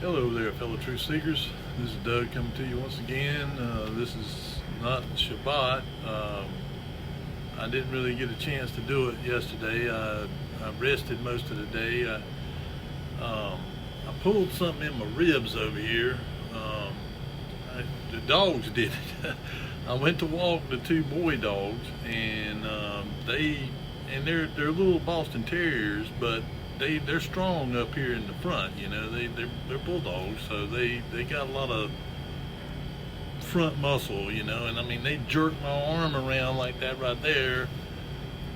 Hello there, fellow truth seekers. This is Doug coming to you once again. This is not Shabbat. I didn't really get a chance to do it yesterday. I rested most of the day. I pulled something in my ribs over here. The dogs did it. I went to walk the two boy dogs, and they're little Boston Terriers, but they're strong up here in the front. You know, they're bulldogs, so they got a lot of front muscle. You know, and I mean they jerked my arm around like that right there,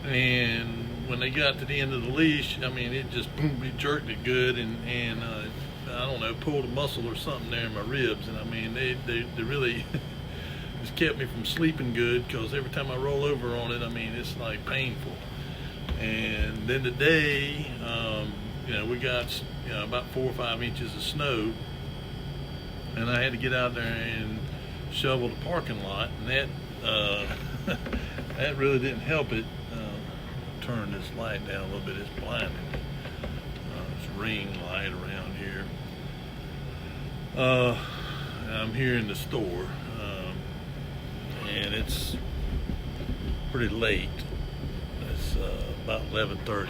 and when they got to the end of the leash, I mean it just boom, it jerked it good, and I don't know, pulled a muscle or something there in my ribs, and I mean they really just kept me from sleeping good, because every time I roll over on it, I mean it's like painful. And then today, we got about 4 or 5 inches of snow, and I had to get out there and shovel the parking lot, and that that really didn't help it. Turn this light down a little bit; it's blinding. It's ring light around here. I'm here in the store, and it's pretty late. It's about 11:30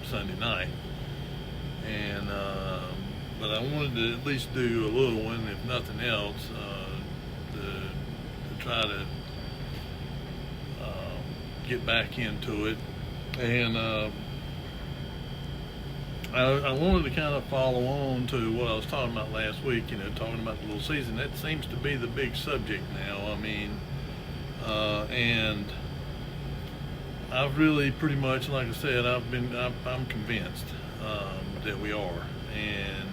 Sunday night, and but I wanted to at least do a little one, if nothing else, to try to get back into it. And I wanted to kind of follow on to what I was talking about last week, talking about the little season. That seems to be the big subject now. I mean, and I've really pretty much, like I said, I'm convinced that we are. And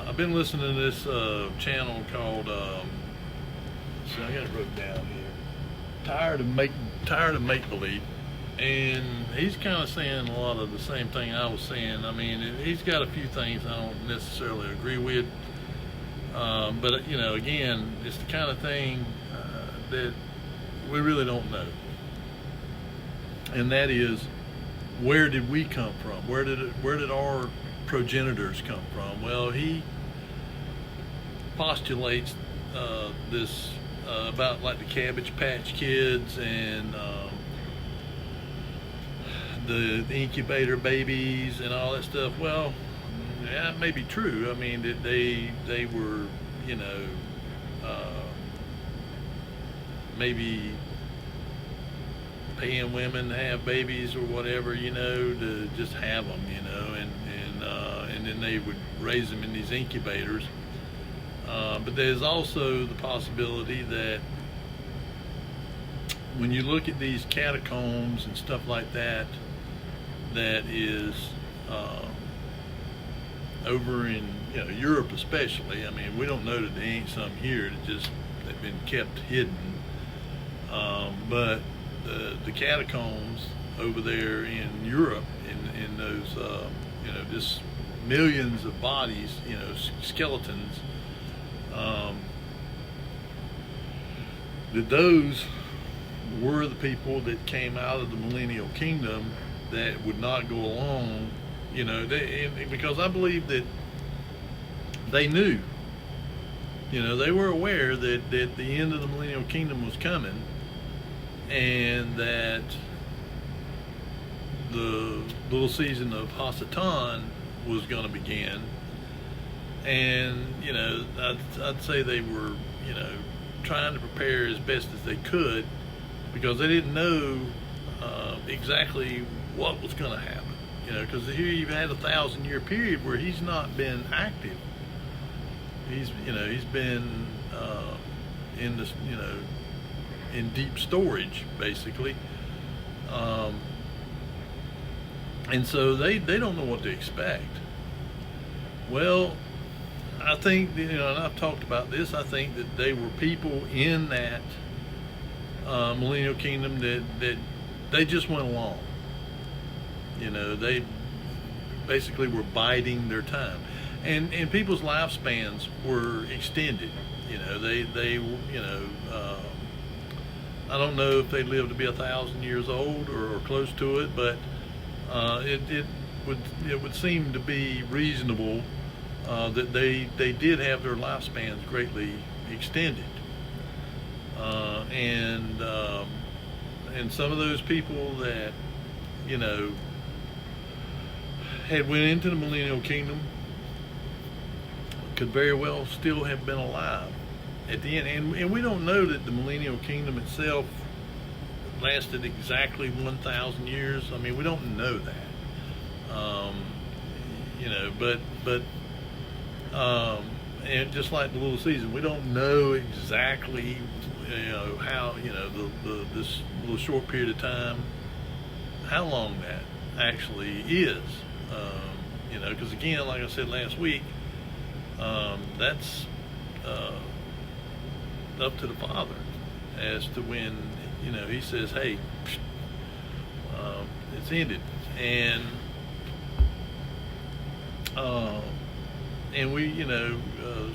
I've been listening to this channel called, see, I got it wrote down here, Tired of Make Believe. And he's kind of saying a lot of the same thing I was saying. I mean, he's got a few things I don't necessarily agree with, but again, it's the kind of thing that we really don't know. And that is, where did we come from? Where did our progenitors come from? Well, he postulates this about like the Cabbage Patch Kids and the incubator babies and all that stuff. Well, yeah, it may be true. I mean, that they were, maybe paying women to have babies or whatever, to just have them, and then they would raise them in these incubators. But there's also the possibility that when you look at these catacombs and stuff like that, that is over in Europe especially. I mean, we don't know that there ain't some here that just they've been kept hidden, but the catacombs over there in Europe, in those just millions of bodies, skeletons, that those were the people that came out of the millennial kingdom that would not go along, because I believe that they knew, they were aware that the end of the millennial kingdom was coming, and that the little season of Hasatan was going to begin. And I'd say they were trying to prepare as best as they could, because they didn't know exactly what was going to happen. Because here you've had a 1,000-year period where he's not been active. He's been in this in deep storage, basically. And so they don't know what to expect. Well, I think, and I've talked about this, I think that they were people in that millennial kingdom that they just went along. They basically were biding their time. And people's lifespans were extended. I don't know if they lived to be 1,000 years old or close to it, but would seem to be reasonable that they did have their lifespans greatly extended, and some of those people that had went into the millennial kingdom could very well still have been alive at the end, and we don't know that the millennial kingdom itself lasted exactly 1,000 years. I mean, we don't know that. But and just like the little season, we don't know exactly, how, this little short period of time, how long that actually is. Because again, like I said last week, that's up to the Father as to when, he says, hey, it's ended. And we,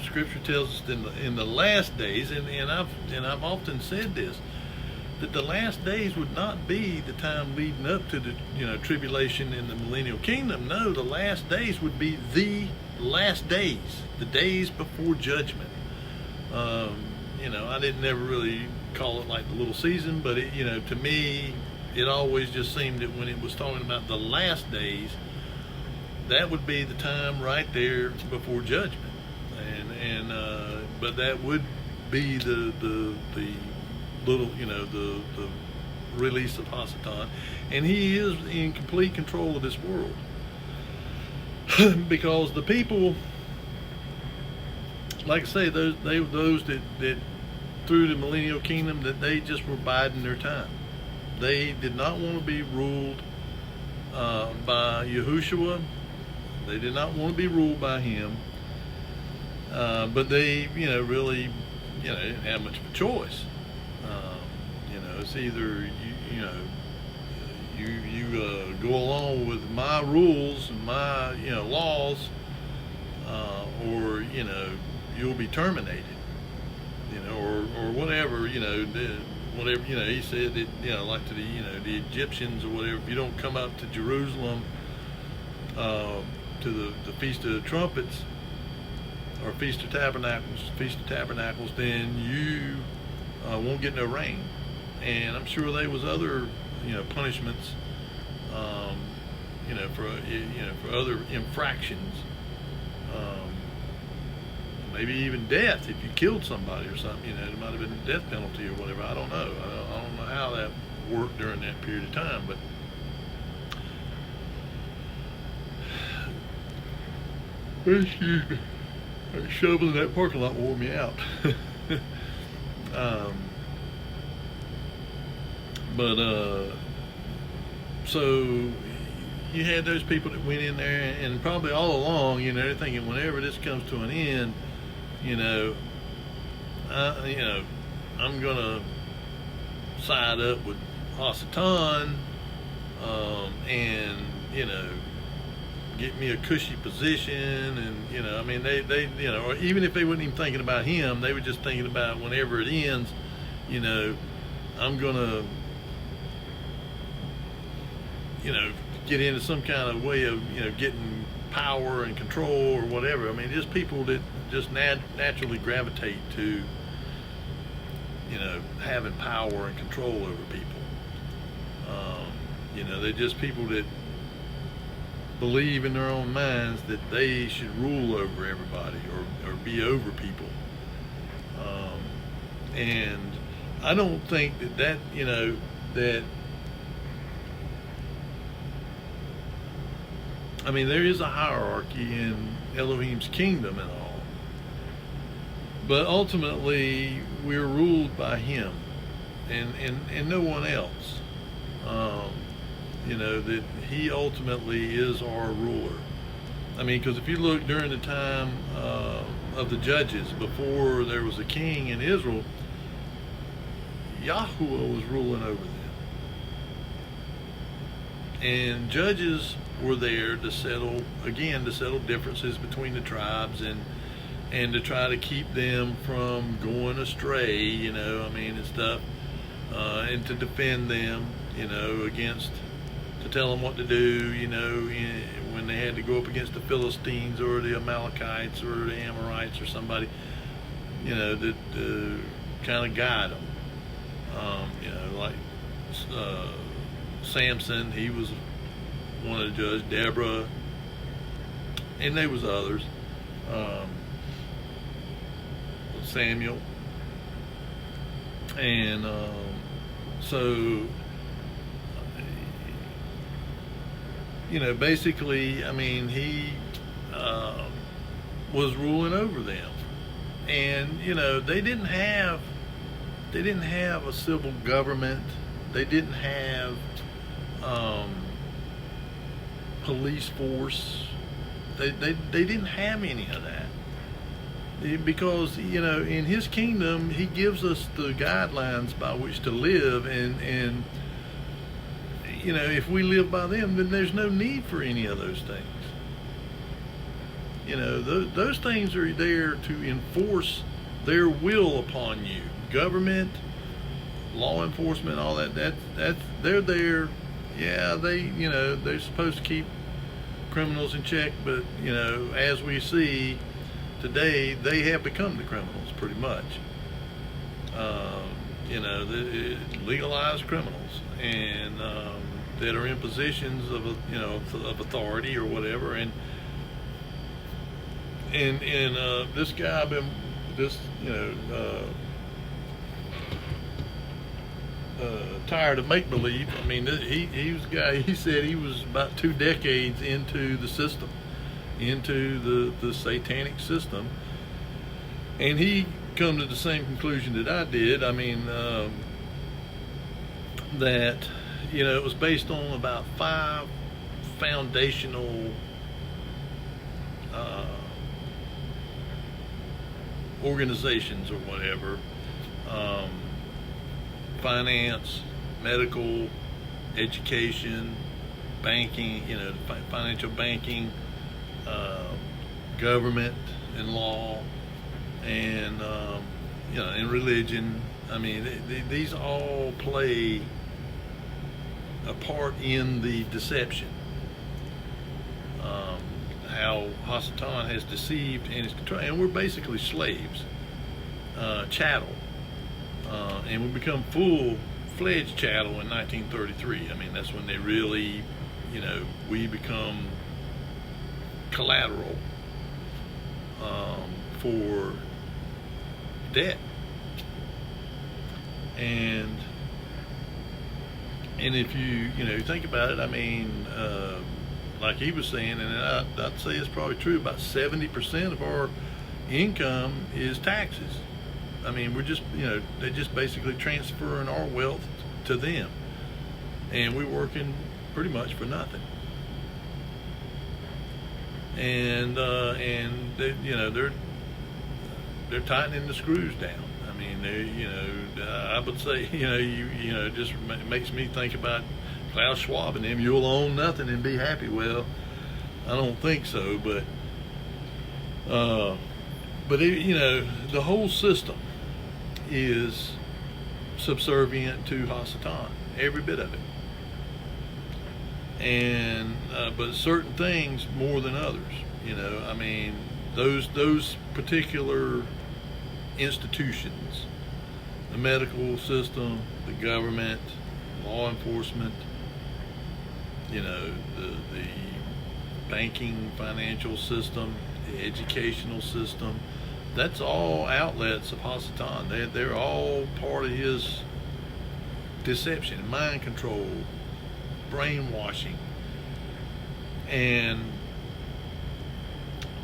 Scripture tells us in the last days, and I've often said this, that the last days would not be the time leading up to the tribulation in the millennial kingdom. No, the last days would be the last days, the days before judgment. I didn't never really call it like the little season, but to me, it always just seemed that when it was talking about the last days, that would be the time right there before judgment, but that would be the little, the release of Hasatan, and he is in complete control of this world. Because the people, like I say, those that through the millennial kingdom, that they just were biding their time. They did not want to be ruled by Yahushua. They did not want to be ruled by him. But they, really, didn't have much of a choice. It's either you go along with my rules and my laws, or you'll be terminated, or whatever, whatever, he said that, like to the Egyptians or whatever, if you don't come up to Jerusalem to the Feast of Trumpets or Feast of Tabernacles, then you won't get no rain. And I'm sure there was other punishments for other infractions, maybe even death if you killed somebody or something. There might have been a death penalty or whatever. I don't know. I don't know how that worked during that period of time, but excuse me, shoveling that parking lot wore me out. So you had those people that went in there, and probably all along, they're thinking, whenever this comes to an end, I'm gonna side up with Hasatan, and get me a cushy position, and they or even if they weren't even thinking about him, they were just thinking about whenever it ends, I'm gonna get into some kind of way of getting power and control or whatever. I mean, just people that just naturally gravitate to having power and control over people. They're just people that believe in their own minds that they should rule over everybody or be over people. And I don't think that I mean, there is a hierarchy in Elohim's kingdom and all, but ultimately we're ruled by him and no one else. That he ultimately is our ruler. I mean, because if you look during the time of the judges, before there was a king in Israel, Yahuwah was ruling over them. And judges were there to settle differences between the tribes and to try to keep them from going astray, and stuff, and to defend them, against, to tell them what to do, when they had to go up against the Philistines or the Amalekites or the Amorites or somebody, you know, that kind of guide them. You know, like Samson, he was one of the judges. Deborah, and there was others. Samuel, and so, you know, basically, I mean, he was ruling over them, and you know, they didn't have a civil government. They didn't have police force. They didn't have any of that, because you know, in his kingdom, he gives us the guidelines by which to live, and you know, if we live by them, then there's no need for any of those things. You know, those things are there to enforce their will upon you. Government, law enforcement, all that's they're there. Yeah, you know, they're supposed to keep criminals in check, but you know, as we see today, they have become the criminals pretty much. You know, legalized criminals, and that are in positions of of authority or whatever, and this guy tired of make believe. I mean, he was a guy. He said he was about 2 decades into the system, into the satanic system, and he come to the same conclusion that I did. I mean, that you know, it was based on about 5 foundational organizations or whatever. Finance, medical, education, banking, you know, financial banking, government and law, and you know, and religion. I mean, these all play a part in the deception. How Hasatan has deceived and is controlling, and we're basically slaves, chattel. And we become full-fledged chattel in 1933. I mean, that's when they really, you know, we become collateral for debt. And if you know, think about it, I mean, like he was saying, and I'd say it's probably true, about 70% of our income is taxes. I mean, we're just, you know, they're just basically transferring our wealth to them, and we're working pretty much for nothing. And they, you know, they're tightening the screws down. I mean, they, you know, I would say, you know, it just makes me think about Klaus Schwab and them. You'll own nothing and be happy. Well, I don't think so, but it, you know, the whole system is subservient to Hasatan, every bit of it. And but certain things more than others. You know, I mean, those particular institutions, the medical system, the government, law enforcement, you know, the banking, financial system, the educational system, that's all outlets of Hasatan. They're all part of his deception, mind control, brainwashing.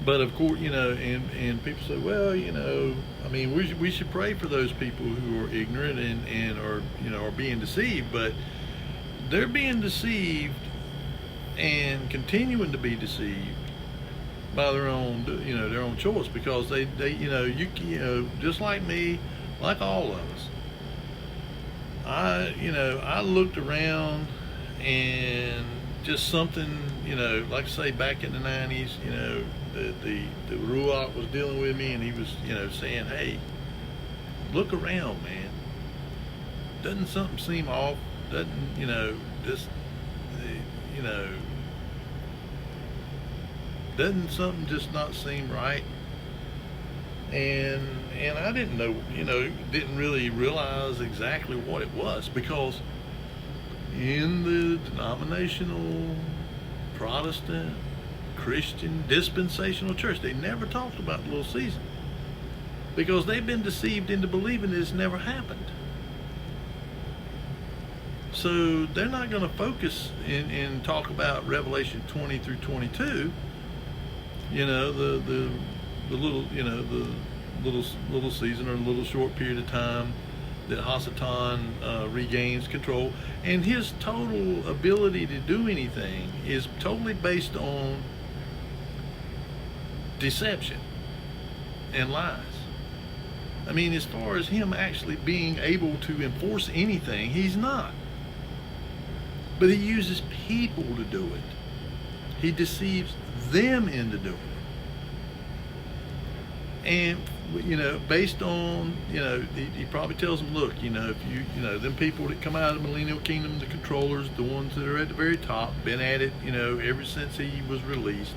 But of course, you know, and people say, well, you know, I mean, we should pray for those people who are ignorant and are, you know, are being deceived, but they're being deceived and continuing to be deceived by their own, you know, their own choice, because they you know, just like me, like all of us, I looked around, and just something, you know, like I say, back in the 90s, you know, the Ruach was dealing with me, and he was, you know, saying, hey, look around, man. Doesn't something seem off? Doesn't, you know, just, you know, Doesn't something just not seem right? And I didn't know, didn't really realize exactly what it was, because in the denominational Protestant Christian dispensational church, they never talked about the little season, because they've been deceived into believing it's never happened. So they're not going to focus and talk about Revelation 20 through 22. The little, the little season, or a little short period of time that Hasatan regains control, and his total ability to do anything is totally based on deception and lies. I mean, as far as him actually being able to enforce anything, he's not. But he uses people to do it. He deceives them into doing it. And, based on, he probably tells them, look, if them people that come out of the millennial kingdom, the controllers, the ones that are at the very top, been at it, ever since he was released.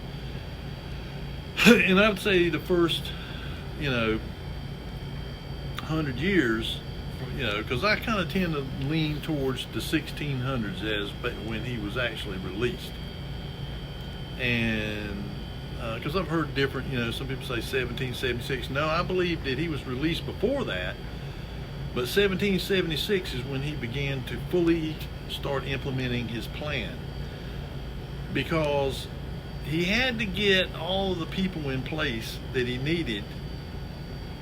And I would say the first, 100 years, because I kind of tend to lean towards the 1600s as when he was actually released. And because I've heard different, some people say 1776. No, I believe that he was released before that, but 1776 is when he began to fully start implementing his plan, because he had to get all of the people in place that he needed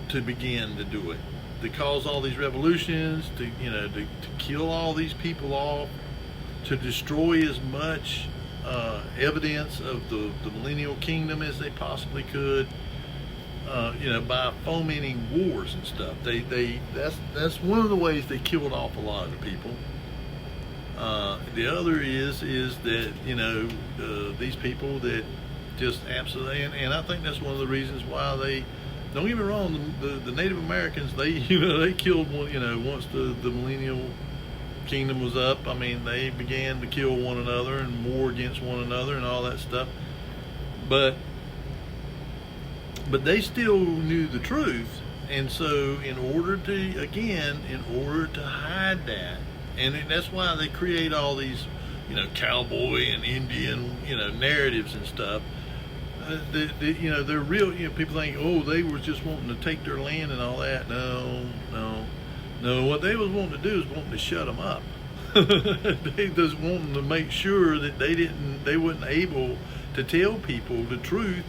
to begin to do it, to cause all these revolutions, to kill all these people off, to destroy as much evidence of the millennial kingdom as they possibly could, by fomenting wars and stuff. That's one of the ways they killed off a lot of the people. The other is that these people that just absolutely, and I think that's one of the reasons why they, don't get me wrong, the Native Americans, they killed one, once the millennial kingdom was up. I mean, they began to kill one another and war against one another and all that stuff. But they still knew the truth, and so in order to hide that, and that's why they create all these, cowboy and Indian, narratives and stuff. They're real. People think, oh, they were just wanting to take their land and all that. No. What they was wanting to do is wanting to shut them up. They just wanting to make sure that they wasn't able to tell people the truth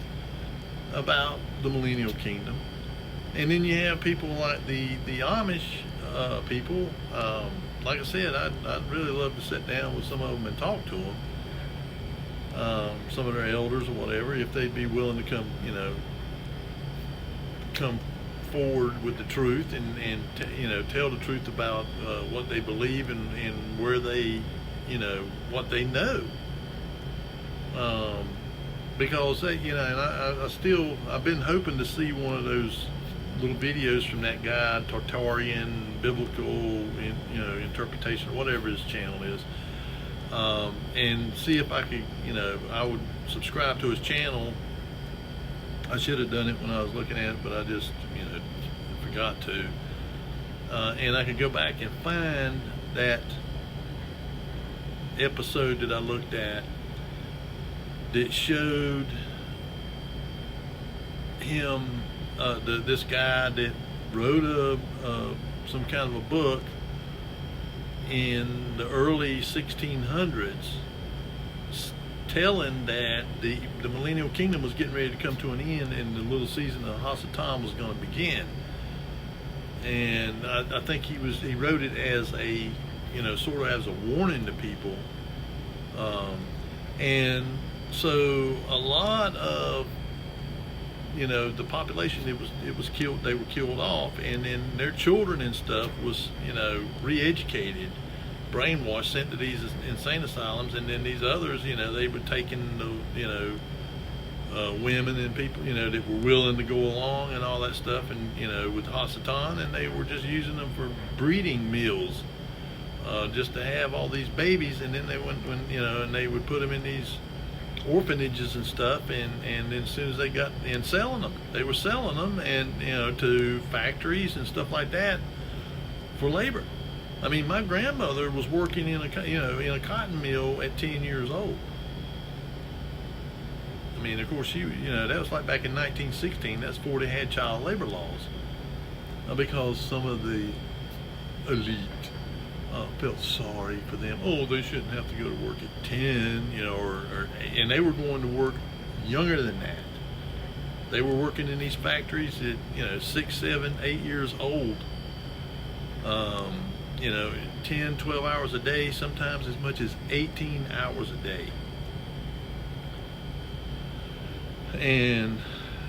about the millennial kingdom. And then you have people like the Amish people. Like I said, I'd really love to sit down with some of them and talk to them. Some of their elders or whatever, if they'd be willing to come forward with the truth and tell the truth about what they believe and where they, what they know. Because they, and I've been hoping to see one of those little videos from that guy, Tartarian Biblical, interpretation, or whatever his channel is. And see if I could, I would subscribe to his channel. I should have done it when I was looking at it, but I just, forgot to. And I could go back and find that episode that I looked at that showed him, this guy that wrote some kind of a book in the early 1600s, telling that the millennial kingdom was getting ready to come to an end and the little season of Hasatan was going to begin. And I think he wrote it as a, sort of as a warning to people. And so a lot of, the population, it was killed, they were killed off, and then their children and stuff was, re-educated, brainwashed, sent to these insane asylums, and then these others, they were taking the, women and people, that were willing to go along and all that stuff, and, with Hasatan, and they were just using them for breeding meals, just to have all these babies, and then they went, and they would put them in these orphanages and stuff, and then as soon as they got and selling them, they were selling them, and to factories and stuff like that for labor. I mean, my grandmother was working in a cotton mill at 10 years old. I mean, of course, that was like back in 1916. That's before they had child labor laws, because some of the elite felt sorry for them. Oh, they shouldn't have to go to work at 10, and they were going to work younger than that. They were working in these factories at 6, 7, 8 years old. 10, 12 hours a day, sometimes as much as 18 hours a day. And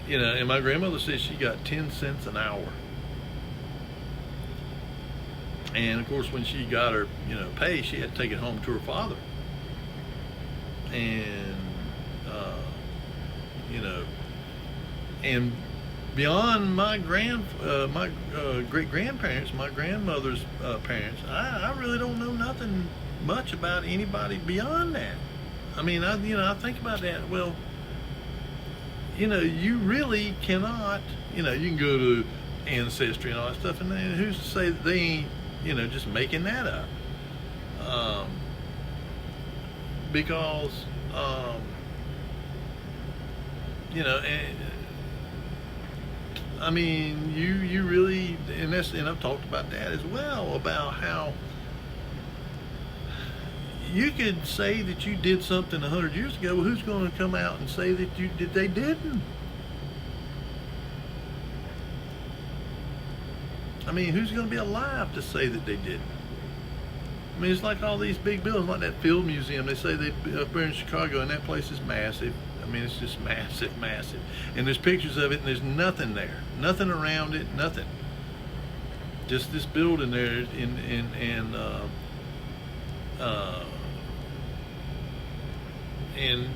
and my grandmother said she got 10 cents an hour. And of course, when she got her pay, she had to take it home to her father. And and beyond my great grandparents, my grandmother's parents, I really don't know nothing much about anybody beyond that. I mean, I think about that. Well, you really cannot. You can go to Ancestry and all that stuff, and who's to say that they ain't just making that up? Because I mean, you really, and I've talked about that as well, about how you could say that you did something 100 years ago. Well, who's going to come out and say that they didn't? I mean, who's going to be alive to say that they didn't? I mean, it's like all these big buildings, like that Field Museum. They say up there in Chicago, and that place is massive. I mean, it's just massive, massive. And there's pictures of it, and there's nothing there, nothing around it, nothing. Just this building there, and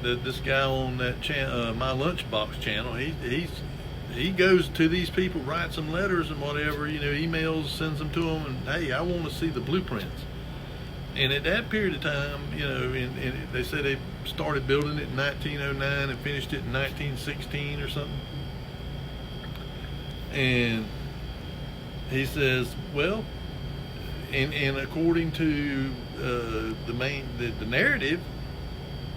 this guy on that My Lunchbox channel, he goes to these people, writes them letters and whatever, emails, sends them to them, and hey, I want to see the blueprints. And at that period of time, and they say they started building it in 1909 and finished it in 1916 or something. And he says, well, and according to the narrative,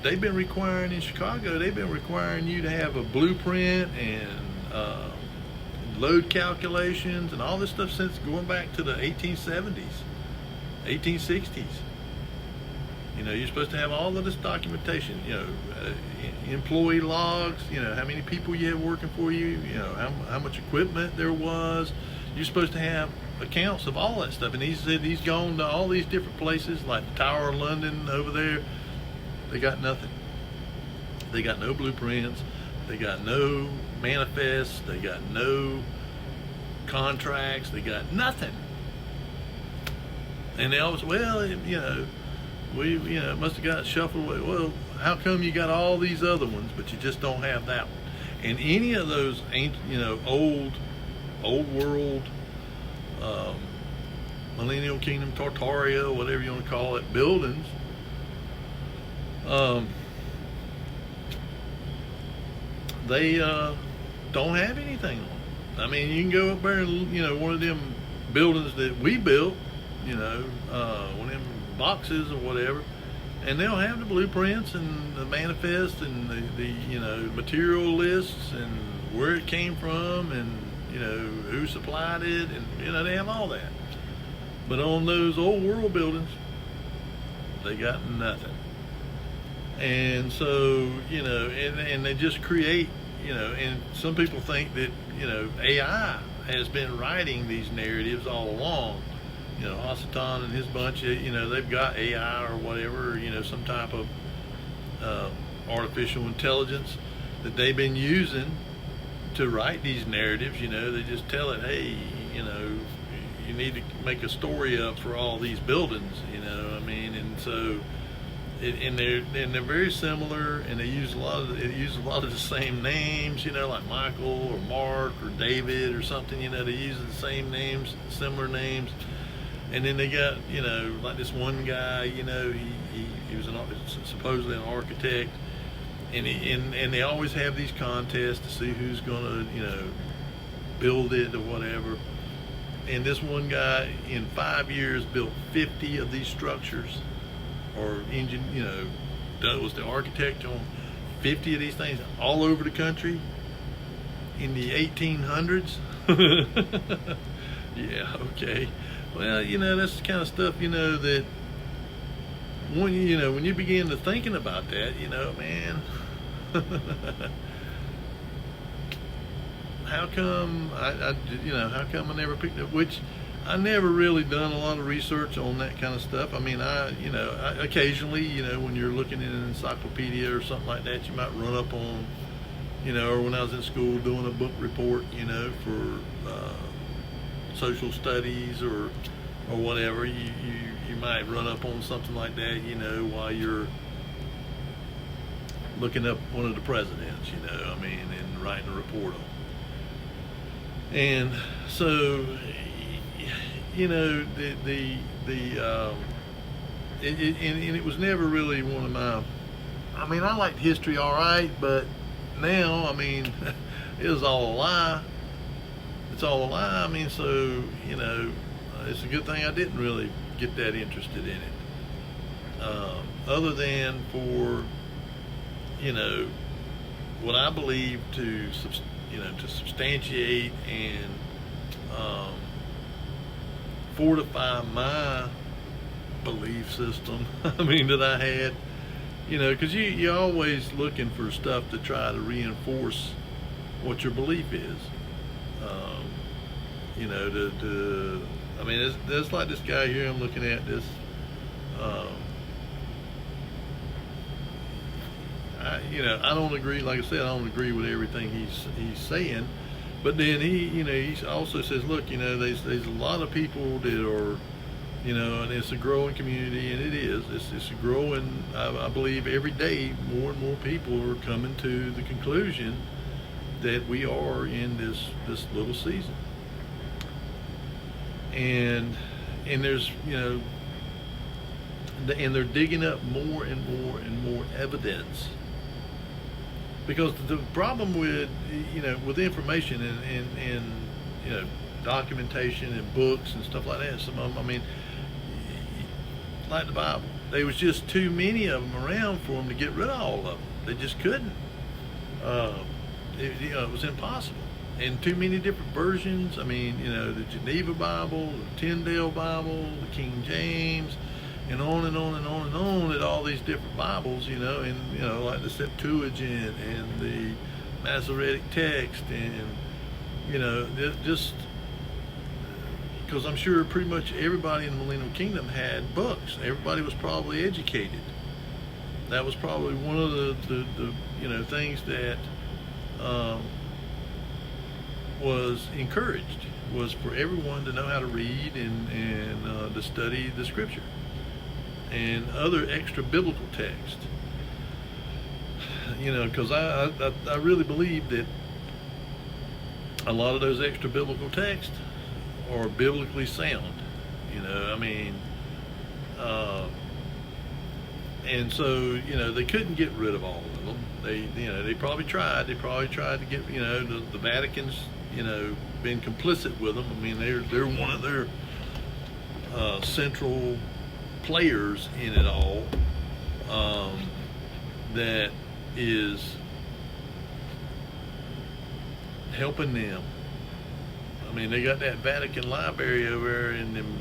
they've been requiring in Chicago, they've been requiring you to have a blueprint and load calculations and all this stuff since going back to the 1870s, 1860s. You're supposed to have all of this documentation, employee logs, how many people you have working for you, how much equipment there was. You're supposed to have accounts of all that stuff. And he said he's gone to all these different places, like the Tower of London over there. They got nothing. They got no blueprints. They got no manifests. They got no contracts. They got nothing. And they always, well, we must have got shuffled away. Well, how come you got all these other ones, but you just don't have that one? And any of those old world, Millennial Kingdom, Tartaria, whatever you want to call it, buildings, they don't have anything on them. I mean, you can go up there and one of them buildings that we built, one of them boxes or whatever, and they'll have the blueprints and the manifest and the material lists and where it came from and who supplied it, and they have all that. But on those old world buildings, they got nothing. And so and they just create, and some people think that AI has been writing these narratives all along. Hasatan and his bunch, they've got AI or whatever, some type of artificial intelligence that they've been using to write these narratives. They just tell it, hey, you need to make a story up for all these buildings, and so they're very similar, and they use a lot of the same names, like Michael or Mark or David or something. They use the same names, similar names. And then they got, like this one guy, he was supposedly an architect, and they always have these contests to see who's gonna, build it or whatever. And this one guy in 5 years built 50 of these structures, or was the architect on 50 of these things all over the country in the 1800s. Yeah, okay. Well, that's the kind of stuff, that when you begin to thinking about that, man, how come how come I never picked up? Which I never really done a lot of research on that kind of stuff. I mean, I occasionally, when you're looking in an encyclopedia or something like that, you might run up on, or when I was in school doing a book report, for social studies or whatever, you might run up on something like that, while you're looking up one of the presidents, and writing a report on. And so, it was never really one of my. I mean, I liked history all right, but now, it was all a lie. It's all a lie. So it's a good thing I didn't really get that interested in it. Other than for, what I believe to substantiate and fortify my belief system. That I had, because you're always looking for stuff to try to reinforce what your belief is. That's like this guy here I'm looking at. This, I don't agree. Like I said, I don't agree with everything he's saying. But then he also says, look, there's a lot of people that are, and it's a growing community, and it is. It's a growing. I believe every day more and more people are coming to the conclusion that we are in this little season. And there's and they're digging up more and more and more evidence, because the problem with with information and documentation and books and stuff like that, some of them, like the Bible, there was just too many of them around for them to get rid of all of them. They just couldn't. It was impossible. And too many different versions. The Geneva Bible, the Tyndale Bible, the King James, and on and on and on and on, at all these different Bibles, and like the Septuagint and the Masoretic text, and just because I'm sure pretty much everybody in the Millennial Kingdom had books. Everybody was probably educated. That was probably one of the things that was encouraged, was for everyone to know how to read and to study the Scripture and other extra biblical text. Because I really believe that a lot of those extra biblical texts are biblically sound. And so they couldn't get rid of all of them. They probably tried. They probably tried to get the Vatican's been complicit with them. They're one of their central players in it all, that is helping them. They got that Vatican Library over there in them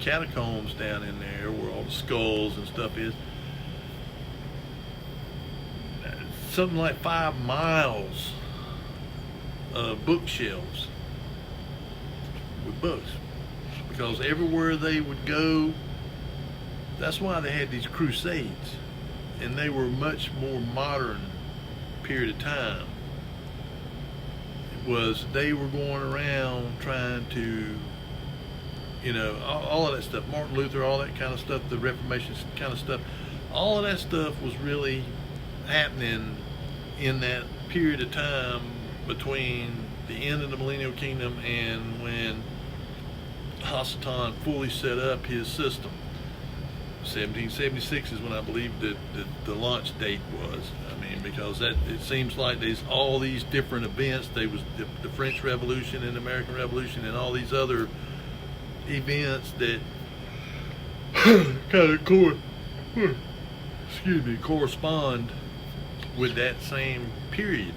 catacombs down in there where all the skulls and stuff is. Something like 5 miles of bookshelves with books, because everywhere they would go, that's why they had these crusades, and they were much more modern period of time. It was, they were going around trying to, all of that stuff, Martin Luther, all that kind of stuff, the Reformation kind of stuff, all of that stuff was really happening in that period of time between the end of the Millennial Kingdom and when Hasatan fully set up his system. 1776 is when I believe that the launch date was. I mean, because that it seems like there's all these different events. There was the French Revolution and the American Revolution and all these other events that kind of correspond with that same period.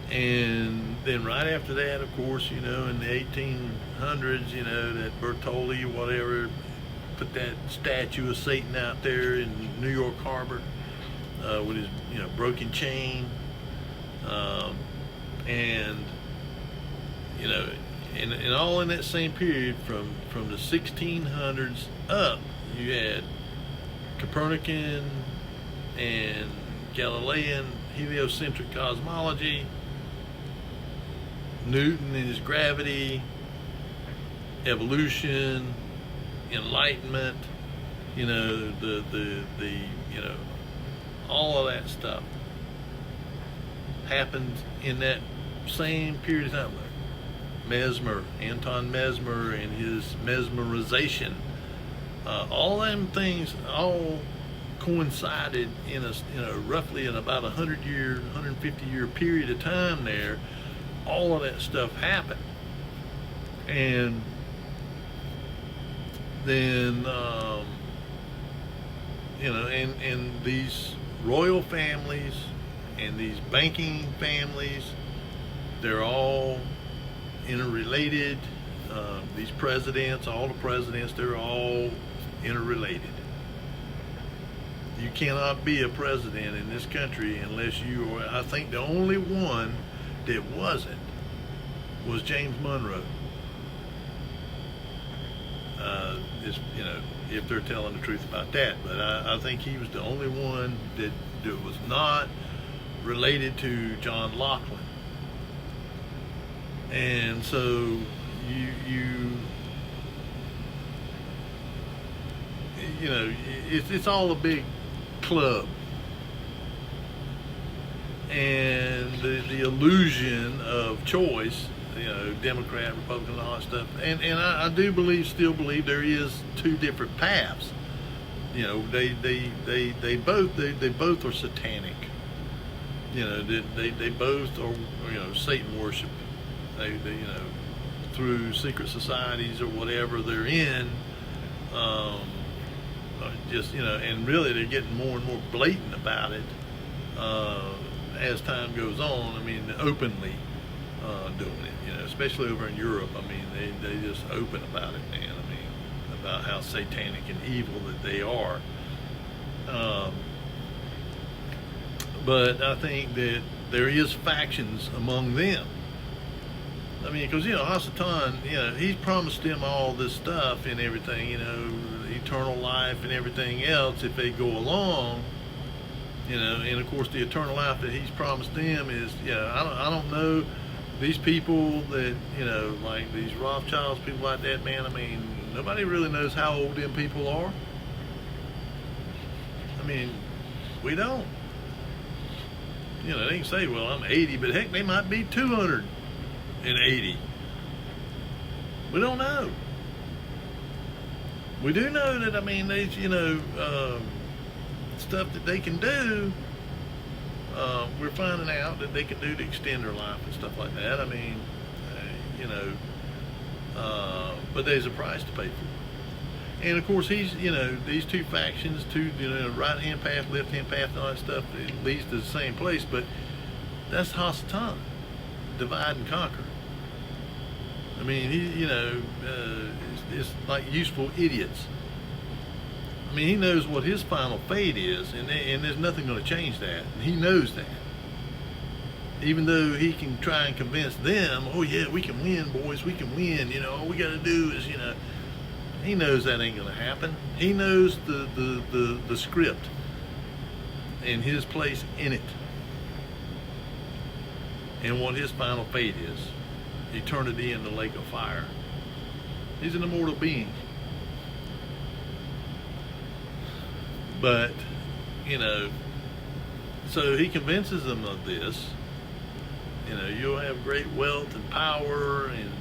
And then right after that, of course, in the 1800s, that Bertolli, whatever, put that statue of Satan out there in New York Harbor with his, broken chain. And all in that same period from the 1600s up, you had Copernican and Galilean heliocentric cosmology, Newton and his gravity, evolution, enlightenment, all of that stuff happened in that same period of time. Anton Mesmer and his mesmerization, all them things all coincided in roughly in about 150-year period of time there. All of that stuff happened. And then, and these royal families and these banking families, they're all interrelated. These presidents, all the presidents, they're all interrelated. You cannot be a president in this country unless you are. I think the only one that wasn't was James Monroe. If they're telling the truth about that, but I think he was the only one that was not related to John Laughlin. And so it's all a big club, and the illusion of choice, Democrat, Republican, all that stuff, and I do still believe there is two different paths. They both are satanic. They both are Satan worship. They through secret societies or whatever they're in, and really they're getting more and more blatant about it as time goes on. I mean, openly doing it, especially over in Europe. I mean, they just open about it, man. I mean, about how satanic and evil that they are. But I think that there is factions among them. I mean, because, Hasatan, he's promised them all this stuff and everything, eternal life and everything else if they go along, and of course the eternal life that he's promised them is, I don't know, these people that, like these Rothschilds, people like that, man, I mean, nobody really knows how old them people are. I mean, we don't. They can say, well, I'm 80, but heck, they might be 280. We don't know. We do know that, I mean, there's, stuff that they can do. We're finding out that they can do to extend their life and stuff like that. I mean, but there's a price to pay for it. And of course, he's, these two factions, right-hand path, left-hand path, and all that stuff, it leads to the same place, but that's Hasatan, divide and conquer. I mean, it's like useful idiots. I mean, he knows what his final fate is, and there's nothing going to change that. And he knows that. Even though he can try and convince them, oh yeah, we can win, boys, we can win. All we got to do is, he knows that ain't going to happen. He knows the script and his place in it, and what his final fate is. Eternity in the lake of fire. He's an immortal being. But, so he convinces them of this. You'll have great wealth and power and,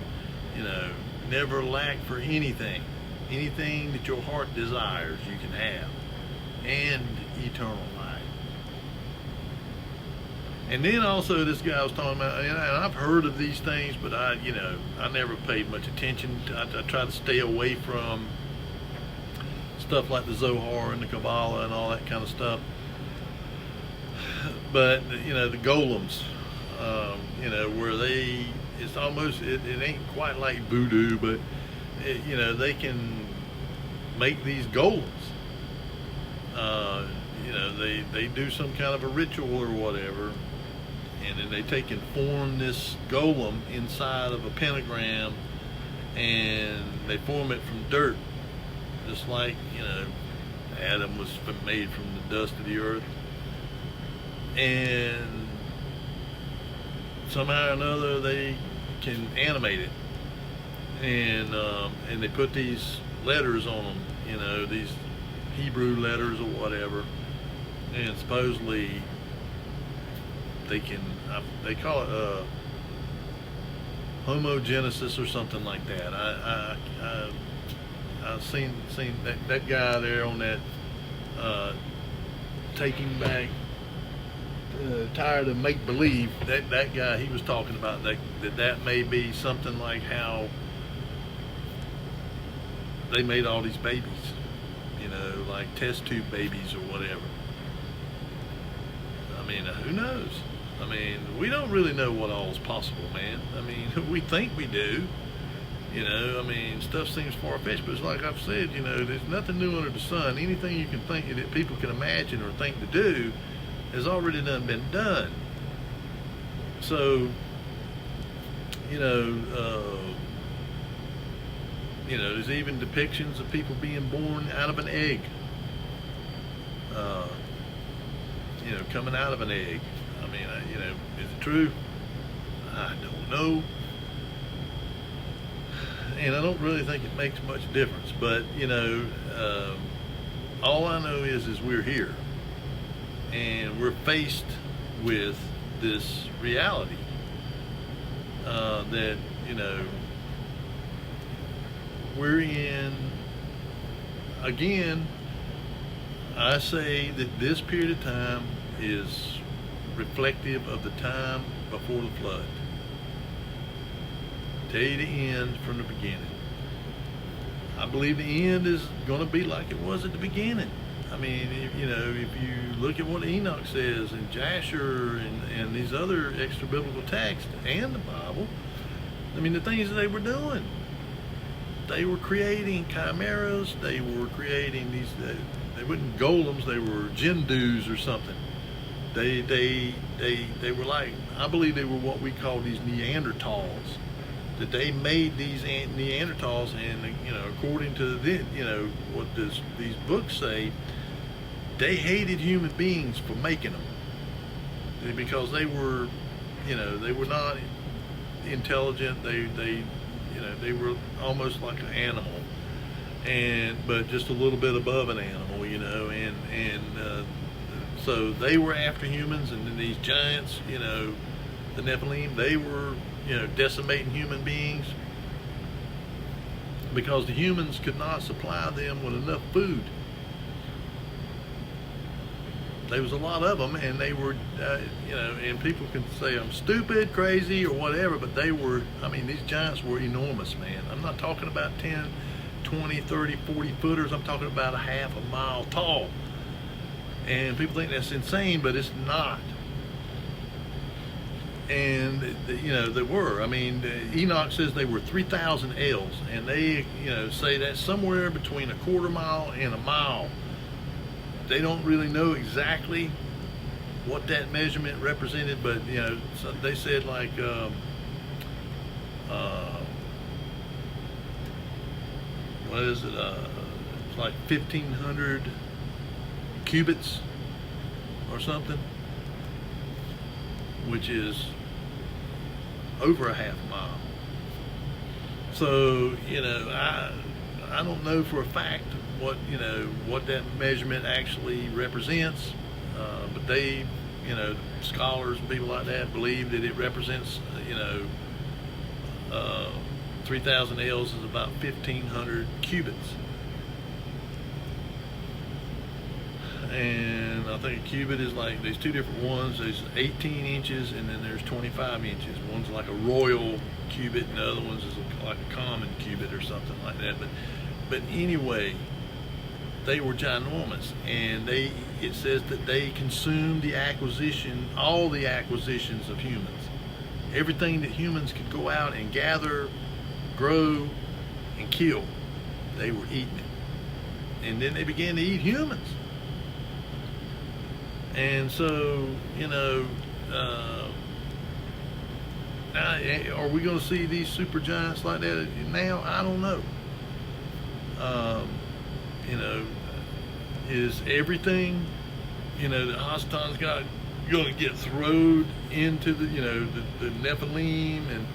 never lack for anything. anything that your heart desires you can have, and eternal life. And then also this guy was talking about, and I've heard of these things, but I never paid much attention. I try to stay away from stuff like the Zohar and the Kabbalah and all that kind of stuff. But the golems, where it's almost, it ain't quite like voodoo, but they can make these golems. They do some kind of a ritual or whatever, and then they take and form this golem inside of a pentagram, and they form it from dirt, just like Adam was made from the dust of the earth. And somehow or another they can animate it, and they put these letters on them, these Hebrew letters or whatever, and supposedly they call it homogenesis or something like that. I've seen that guy there on that Taking Back, Tired of Make Believe. That guy, he was talking about that may be something like how they made all these babies, like test tube babies or whatever. I mean, who knows? I mean, we don't really know what all is possible, man. I mean, we think we do. I mean, stuff seems far-fetched, but it's like I've said, there's nothing new under the sun. Anything you can think that people can imagine or think to do has already been done. So, there's even depictions of people being born out of an egg. Coming out of an egg. I mean, is it true? I don't know. And I don't really think it makes much difference. But, all I know is we're here. And we're faced with this reality that, we're in. Again, I say that this period of time is reflective of the time before the flood. Tell you the end from the beginning. I believe the end is going to be like it was at the beginning. I mean, if you look at what Enoch says and Jasher and these other extra biblical texts and the Bible, I mean, the things that they were doing. They were creating chimeras. They were creating these. They weren't golems. They were Jindus or something. They were like, I believe they were what we call these Neanderthals. That they made these Neanderthals, and according to what these books say, they hated human beings for making them, because they were, they were not intelligent. They were almost like an animal, but just a little bit above an animal, so they were after humans, and then these giants, the Nephilim, they were decimating human beings because the humans could not supply them with enough food. There was a lot of them, and they were, and people can say I'm stupid, crazy, or whatever, but they were, I mean, these giants were enormous, man. I'm not talking about 10, 20, 30, 40 footers. I'm talking about a half a mile tall. And people think that's insane, but it's not. And they were. I mean, Enoch says they were 3,000 ells, and they say that's somewhere between a quarter mile and a mile. They don't really know exactly what that measurement represented, but so they said like what is it? It's like 1,500 cubits or something, which is over a half mile. So I don't know for a fact what that measurement actually represents, but they, scholars and people like that believe that it represents 3,000 ells is about 1,500 cubits. And I think a cubit is like, there's two different ones. There's 18 inches and then there's 25 inches. One's like a royal cubit and the other one's is like a common cubit or something like that. But anyway, they were ginormous, and it says that they consumed all the acquisitions of humans. Everything that humans could go out and gather, grow, and kill, they were eating it. And then they began to eat humans. And so, now, are we going to see these super giants like that now? I don't know. Is everything, that Hasatan's got going to get thrown into the Nephilim, and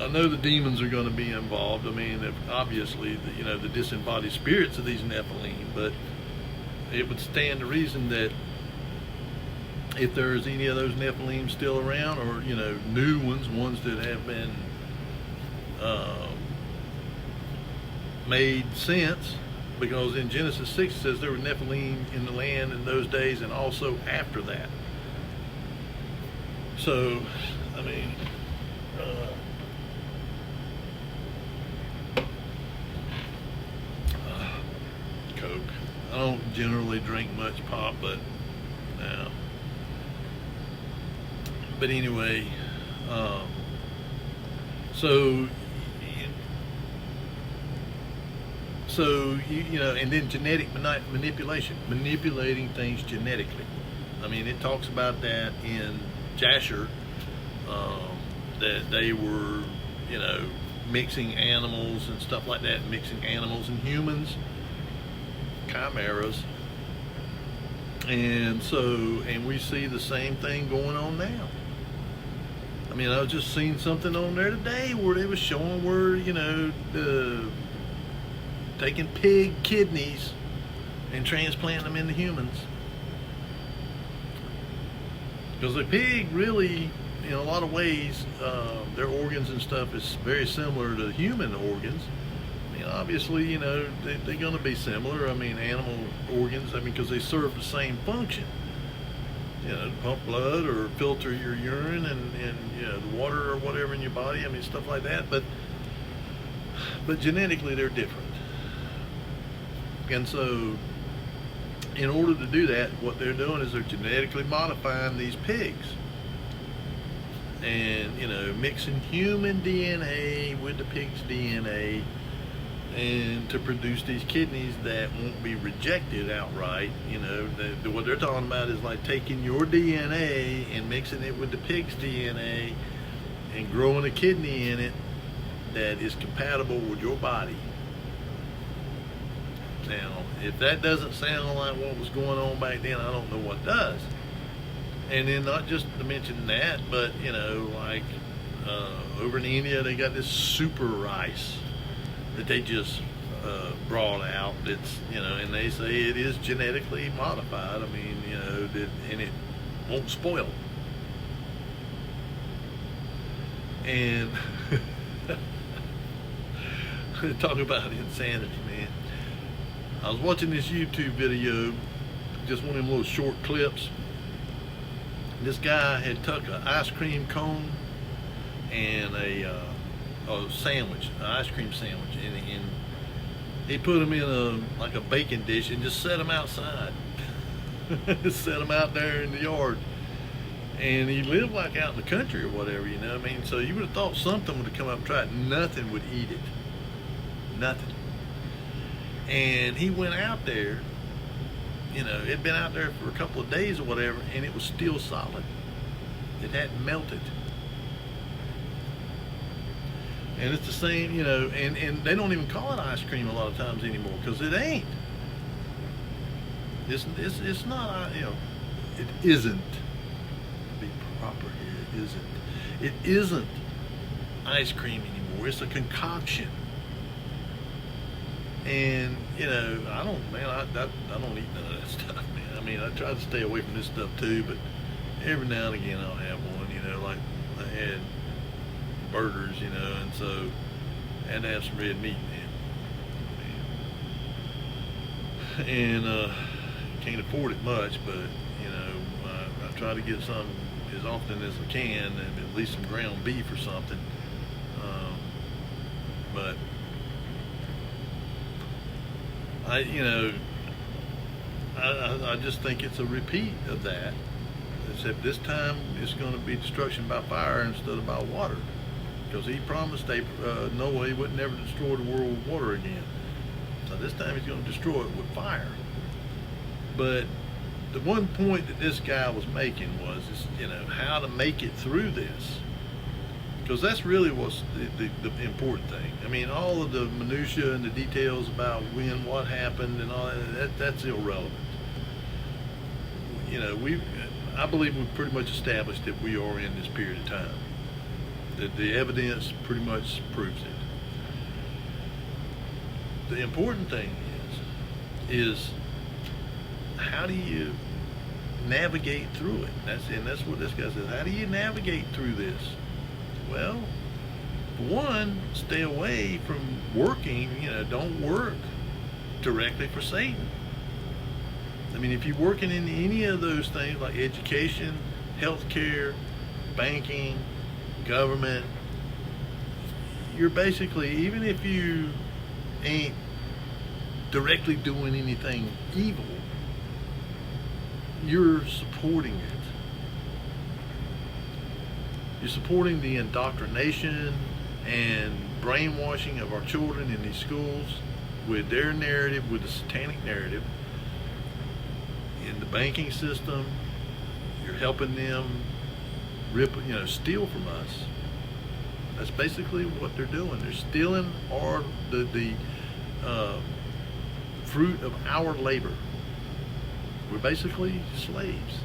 I know the demons are going to be involved. I mean, obviously, the disembodied spirits of these Nephilim, but it would stand to reason that if there's any of those Nephilim still around, or new ones that have been made since, because in Genesis 6 it says there were Nephilim in the land in those days and also after that. So, I mean, Coke. I don't generally drink much pop, but but anyway, so and then genetic manipulation, manipulating things genetically. I mean, it talks about that in Jasher, that they were, mixing animals and stuff like that, mixing animals and humans, chimeras. And we see the same thing going on now. I mean, I was just seeing something on there today where they was showing where, taking pig kidneys and transplanting them into humans. Because the pig really, in a lot of ways, their organs and stuff is very similar to human organs. I mean, obviously, they're going to be similar. I mean, animal organs, because they serve the same function. To pump blood or filter your urine and the water or whatever in your body. I mean, stuff like that. But genetically, they're different. And so, in order to do that, what they're doing is they're genetically modifying these pigs. And, mixing human DNA with the pig's DNA, and to produce these kidneys that won't be rejected outright. What they're talking about is like taking your DNA and mixing it with the pig's DNA and growing a kidney in it that is compatible with your body. Now, if that doesn't sound like what was going on back then, I don't know what does. And then not just to mention that, but like over in India, they got this super rice that they just brought out. It's and they say it is genetically modified. I mean, and it won't spoil. And talk about insanity, man. I was watching this YouTube video, just one of them little short clips. This guy had took an ice cream cone and a sandwich, an ice cream sandwich, and he put them in a baking dish and just set them outside. Set them out there in the yard. And he lived like out in the country or whatever, So you would have thought something would have come up and tried. Nothing would eat it. Nothing. And he went out there, it'd been out there for a couple of days or whatever, and it was still solid. It hadn't melted. And it's the same, and they don't even call it ice cream a lot of times anymore, because it ain't. It's not, it isn't. To be proper here, it isn't. It isn't ice cream anymore. It's a concoction. And I don't eat none of that stuff, man. I mean, I try to stay away from this stuff too, but every now and again I'll have one. Like I had burgers, you know, and so I had to have some red meat, man. And can't afford it much, but you know, I try to get some as often as I can, and at least some ground beef or something. But I just think it's a repeat of that, except this time it's going to be destruction by fire instead of by water, because he promised Noah he would never destroy the world with water again. So this time he's going to destroy it with fire. But the one point that this guy was making was, you know, how to make it through this. Because that's really what's the important thing. I mean, all of the minutia and the details about when, what happened, and all that's irrelevant. You know, I believe we've pretty much established that we are in this period of time. That the evidence pretty much proves it. The important thing is how do you navigate through it? That's what this guy says. How do you navigate through this? Well, for one, stay away from working. You know, don't work directly for Satan. I mean, if you're working in any of those things like education, healthcare, banking, government, you're basically, even if you ain't directly doing anything evil, you're supporting it. You're supporting the indoctrination and brainwashing of our children in these schools with their narrative, with the satanic narrative. In the banking system, you're helping them steal from us. That's basically what they're doing. They're stealing the fruit of our labor. We're basically slaves.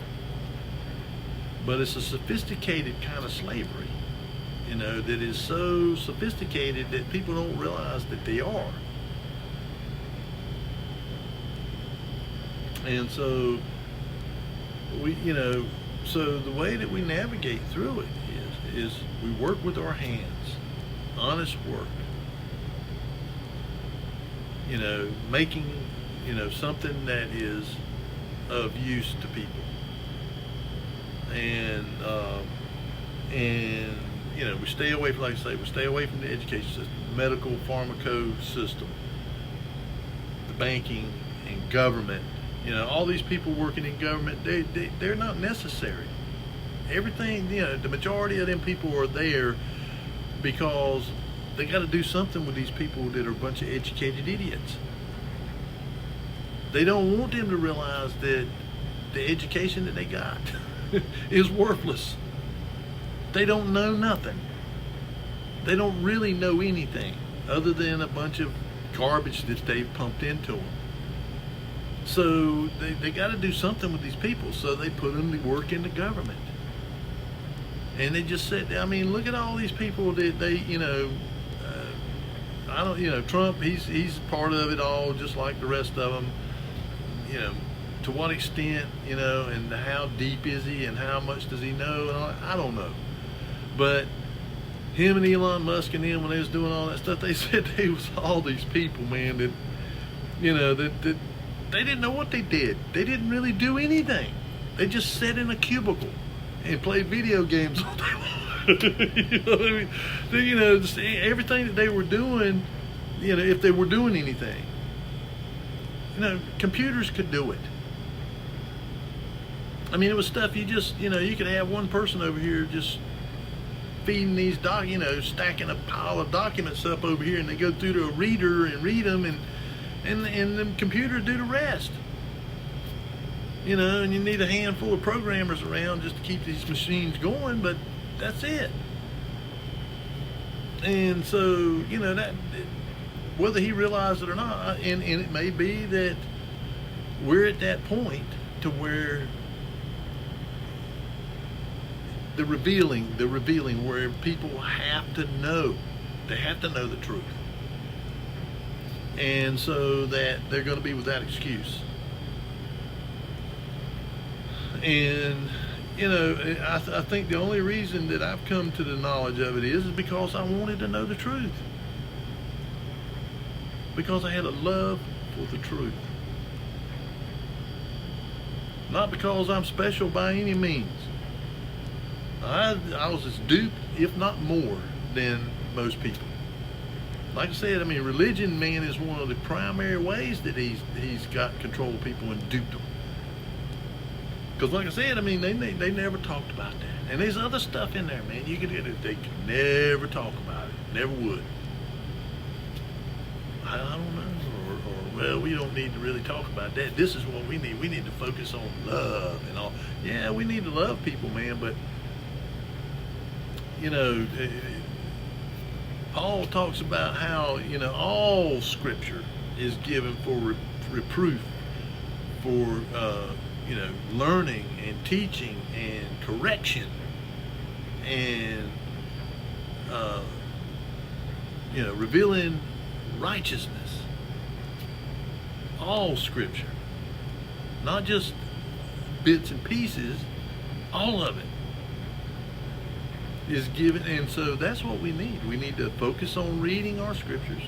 But it's a sophisticated kind of slavery, you know, that is so sophisticated that people don't realize that they are. And so so the way that we navigate through it is we work with our hands, honest work, you know, making, you know, something that is of use to people. And you know, we stay away from, like I say, we stay away from the education system, the medical pharmaco system, the banking and government. You know, all these people working in government, they're not necessary. Everything, you know, the majority of them people are there because they got to do something with these people that are a bunch of educated idiots. They don't want them to realize that the education that they got is worthless. They don't know nothing. They don't really know anything other than a bunch of garbage that they've pumped into them. So they got to do something with these people, so they put them to work in the government. And they just said, I mean, look at all these people that they, you know, Trump, he's part of it all, just like the rest of them. You know, to what extent, you know, and how deep is he, and how much does he know, and all that, I don't know. But him and Elon Musk and them, when they was doing all that stuff, they said they was all these people, man, that, you know, that they didn't know what they did. They didn't really do anything. They just sat in a cubicle and played video games all day long. You know what I mean? You know, everything that they were doing, you know, if they were doing anything, you know, computers could do it. I mean, it was stuff you just, you know, you could have one person over here just feeding these stacking a pile of documents up over here, and they go through to a reader and read them, and the computer do the rest. You know, and you need a handful of programmers around just to keep these machines going, but that's it. And so, you know, that whether he realized it or not, and it may be that we're at that point to where the revealing where people have to know, they have to know the truth. And so that they're going to be without excuse. And, you know, I think the only reason that I've come to the knowledge of it is because I wanted to know the truth. Because I had a love for the truth. Not because I'm special by any means. I was as duped, if not more, than most people. Like I said, I mean, religion, man, is one of the primary ways that he's got control of people and duped them. Because like I said, I mean, they never talked about that. And there's other stuff in there, man. You could they could never talk about it. Never would. I don't know. Or, well, we don't need to really talk about that. This is what we need. We need to focus on love and all. Yeah, we need to love people, man. But, you know, Paul talks about how, you know, all Scripture is given for reproof, for you know, learning and teaching and correction and you know, revealing righteousness. All Scripture, not just bits and pieces, all of it is given. And so that's what we need. We need to focus on reading our Scriptures,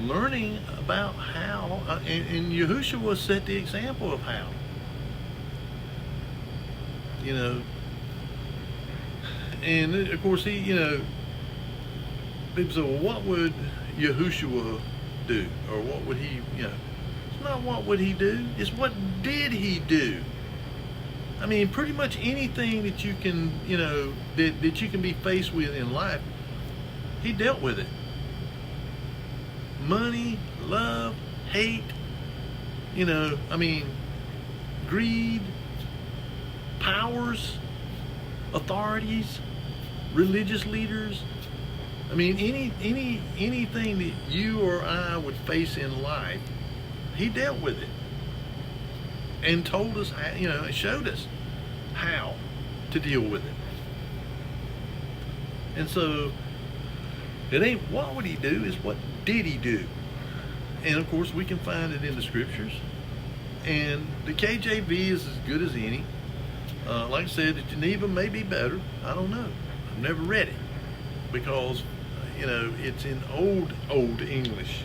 learning about how, and Yahushua set the example of how. You know, and of course he, you know, people say, well, what would Yahushua do? Or what would he, you know, it's not what would he do, it's what did he do. I mean, pretty much anything that you can, you know, that you can be faced with in life, he dealt with it. Money, love, hate, you know, I mean, greed, powers, authorities, religious leaders. I mean, anything that you or I would face in life, he dealt with it and told us how, you know, showed us how to deal with it. And so it ain't what would he do, it's what did he do. And of course we can find it in the Scriptures. And the KJV is as good as any. Like I said, the Geneva may be better. I don't know. I've never read it because, you know, it's in old English.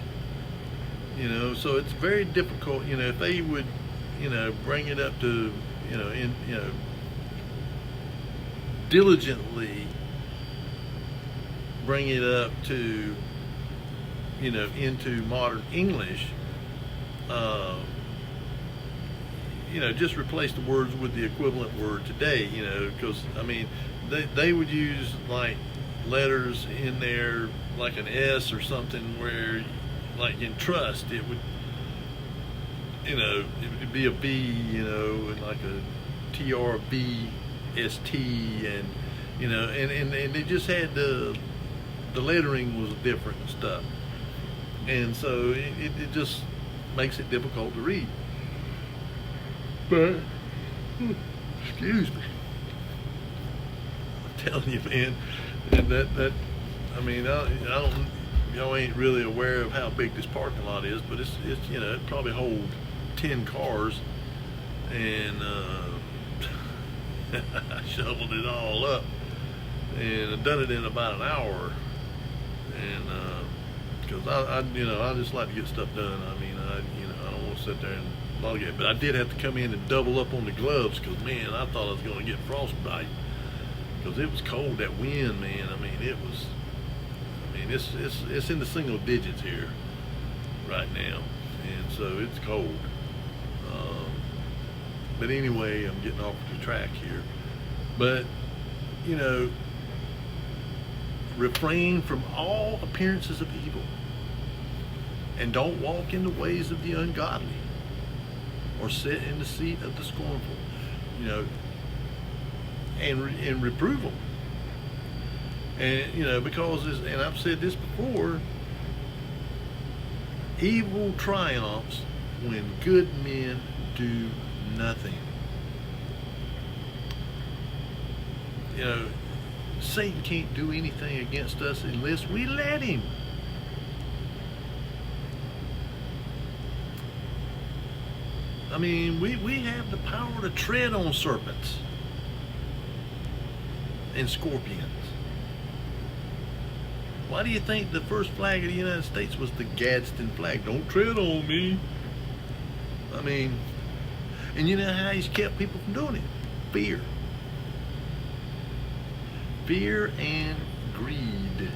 You know, so it's very difficult. You know, if they would, you know, bring it up to, you know, diligently bring it up to, you know, into modern English. You know, just replace the words with the equivalent word today, you know, because, I mean, they would use, like, letters in there, like an S or something, where, like, in trust, it would, you know, it would be a B, you know, and like a TRBST, and, you know, and they just had the lettering was different and stuff. And so it just makes it difficult to read. But, excuse me, I'm telling you, man, that I mean, I don't, y'all ain't really aware of how big this parking lot is, but it's you know, it probably hold 10 cars, and I shoveled it all up, and I've done it in about an hour, and because I you know, I just like to get stuff done. I mean, you know, I don't want to sit there and log it, but I did have to come in and double up on the gloves because, man, I thought I was going to get frostbite because it was cold. That wind, man, I mean, it was, I mean, it's in the single digits here right now, and so it's cold. But anyway, I'm getting off the track here. But, you know, refrain from all appearances of evil, and don't walk in the ways of the ungodly, or sit in the seat of the scornful, you know, and reprove them. And, you know, because, and I've said this before, evil triumphs when good men do nothing. You know, Satan can't do anything against us unless we let him. I mean, we have the power to tread on serpents and scorpions. Why do you think the first flag of the United States was the Gadsden flag? Don't tread on me. I mean, and you know how he's kept people from doing it? Fear. Fear and greed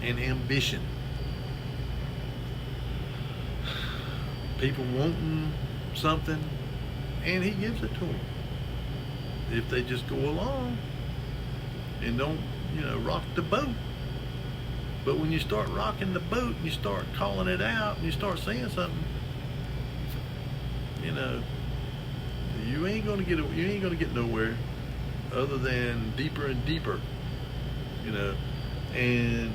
and ambition. People wanting something, and he gives it to them if they just go along and don't, rock the boat. But when you start rocking the boat and you start calling it out and you start saying something, you ain't gonna get nowhere other than deeper and deeper, and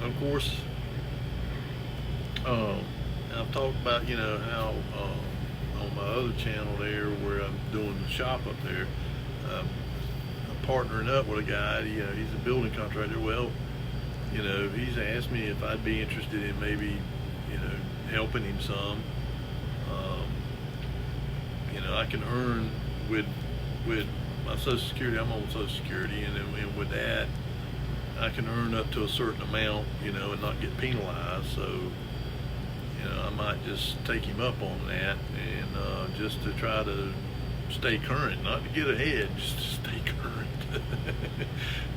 of course, I've talked about, how on my other channel there where I'm doing the shop up there, I'm partnering up with a guy, he's a building contractor. Well, he's asked me if I'd be interested in maybe, helping him some. I can earn with my Social Security. I'm on Social Security, and with that, I can earn up to a certain amount, and not get penalized. So, I might just take him up on that, and just to try to stay current, not to get ahead, just to stay current.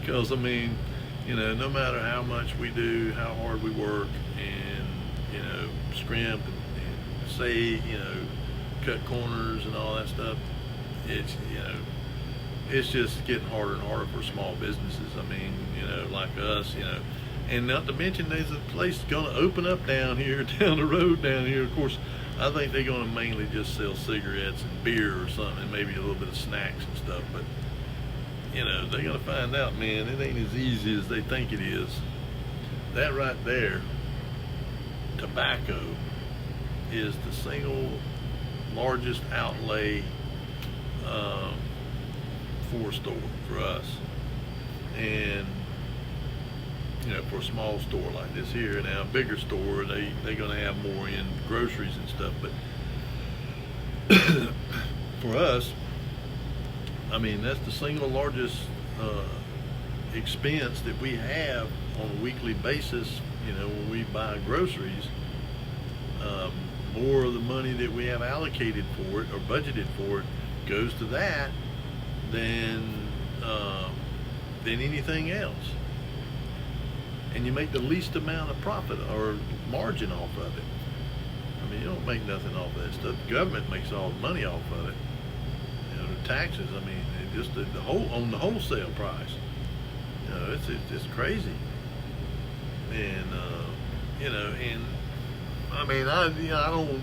Because no matter how much we do, how hard we work, and scrimp and save, cut corners and all that stuff, it's just getting harder and harder for small businesses. Like us, and not to mention there's a place going to open up down the road down here. Of course, I think they're going to mainly just sell cigarettes and beer or something, and maybe a little bit of snacks and stuff. But they're going to find out, man, it ain't as easy as they think it is. That right there, tobacco, is the single largest outlay for a store for us. And for a small store like this here. Now, a bigger store, they're going to have more in groceries and stuff. But for us, that's the single largest expense that we have on a weekly basis. When we buy groceries, more of the money that we have allocated for it or budgeted for it goes to that than anything else. And you make the least amount of profit or margin off of it. You don't make nothing off of that stuff. The government makes all the money off of it. The taxes, just the whole on the wholesale price. It's crazy. And I don't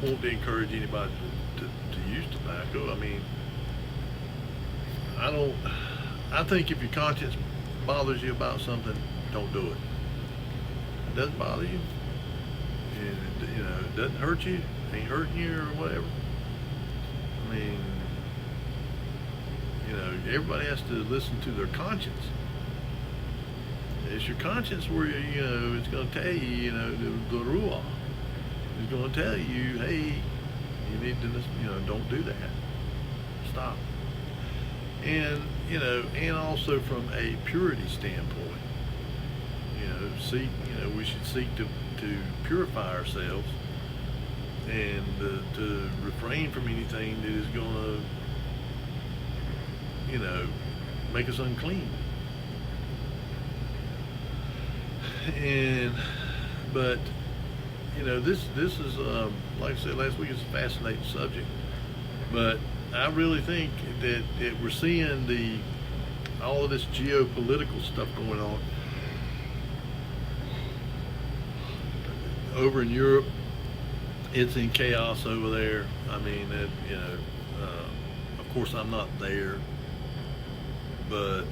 want to encourage anybody to use tobacco. I think if your conscience bothers you about something, don't do it. It doesn't bother you, and it doesn't hurt you, ain't hurting you or whatever. Everybody has to listen to their conscience. It's your conscience where it's going to tell you, the ruah is going to tell you, hey, you need to, don't do that. Stop. And and also from a purity standpoint, we should seek to purify ourselves and to refrain from anything that is going to, make us unclean. But this is like I said last week, it's a fascinating subject. But I really think that we're seeing all of this geopolitical stuff going on over in Europe. It's in chaos over there. Of course I'm not there, but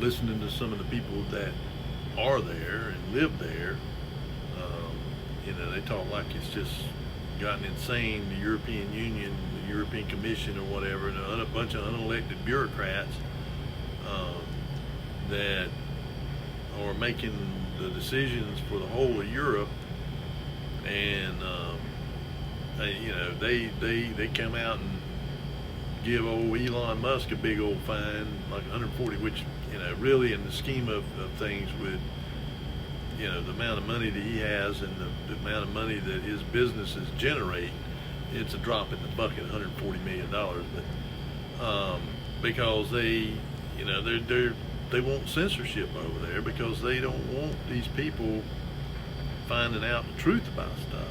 listening to some of the people that are there and live there, they talk like it's just gotten insane. The European Union, the European Commission or whatever, and a bunch of unelected bureaucrats that are making the decisions for the whole of Europe. And they come out and give old Elon Musk a big old fine, like 140, which, you know, really in the scheme of things with, you know, the amount of money that he has and the amount of money that his businesses generate, it's a drop in the bucket, $140 million. But because they, you know, they want censorship over there because they don't want these people finding out the truth about stuff.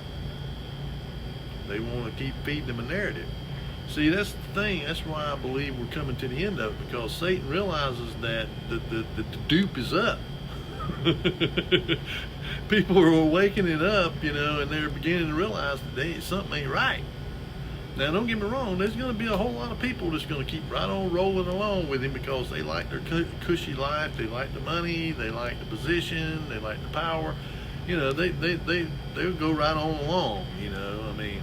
They want to keep feeding them a narrative. See, that's the thing. That's why I believe we're coming to the end of it, because Satan realizes that the dupe is up. People are awakening up, you know, and they're beginning to realize that something ain't right. Now, don't get me wrong. There's going to be a whole lot of people that's going to keep right on rolling along with him because they like their cushy life, they like the money, they like the position, they like the power. You know, they'll go right on along. You know, I mean.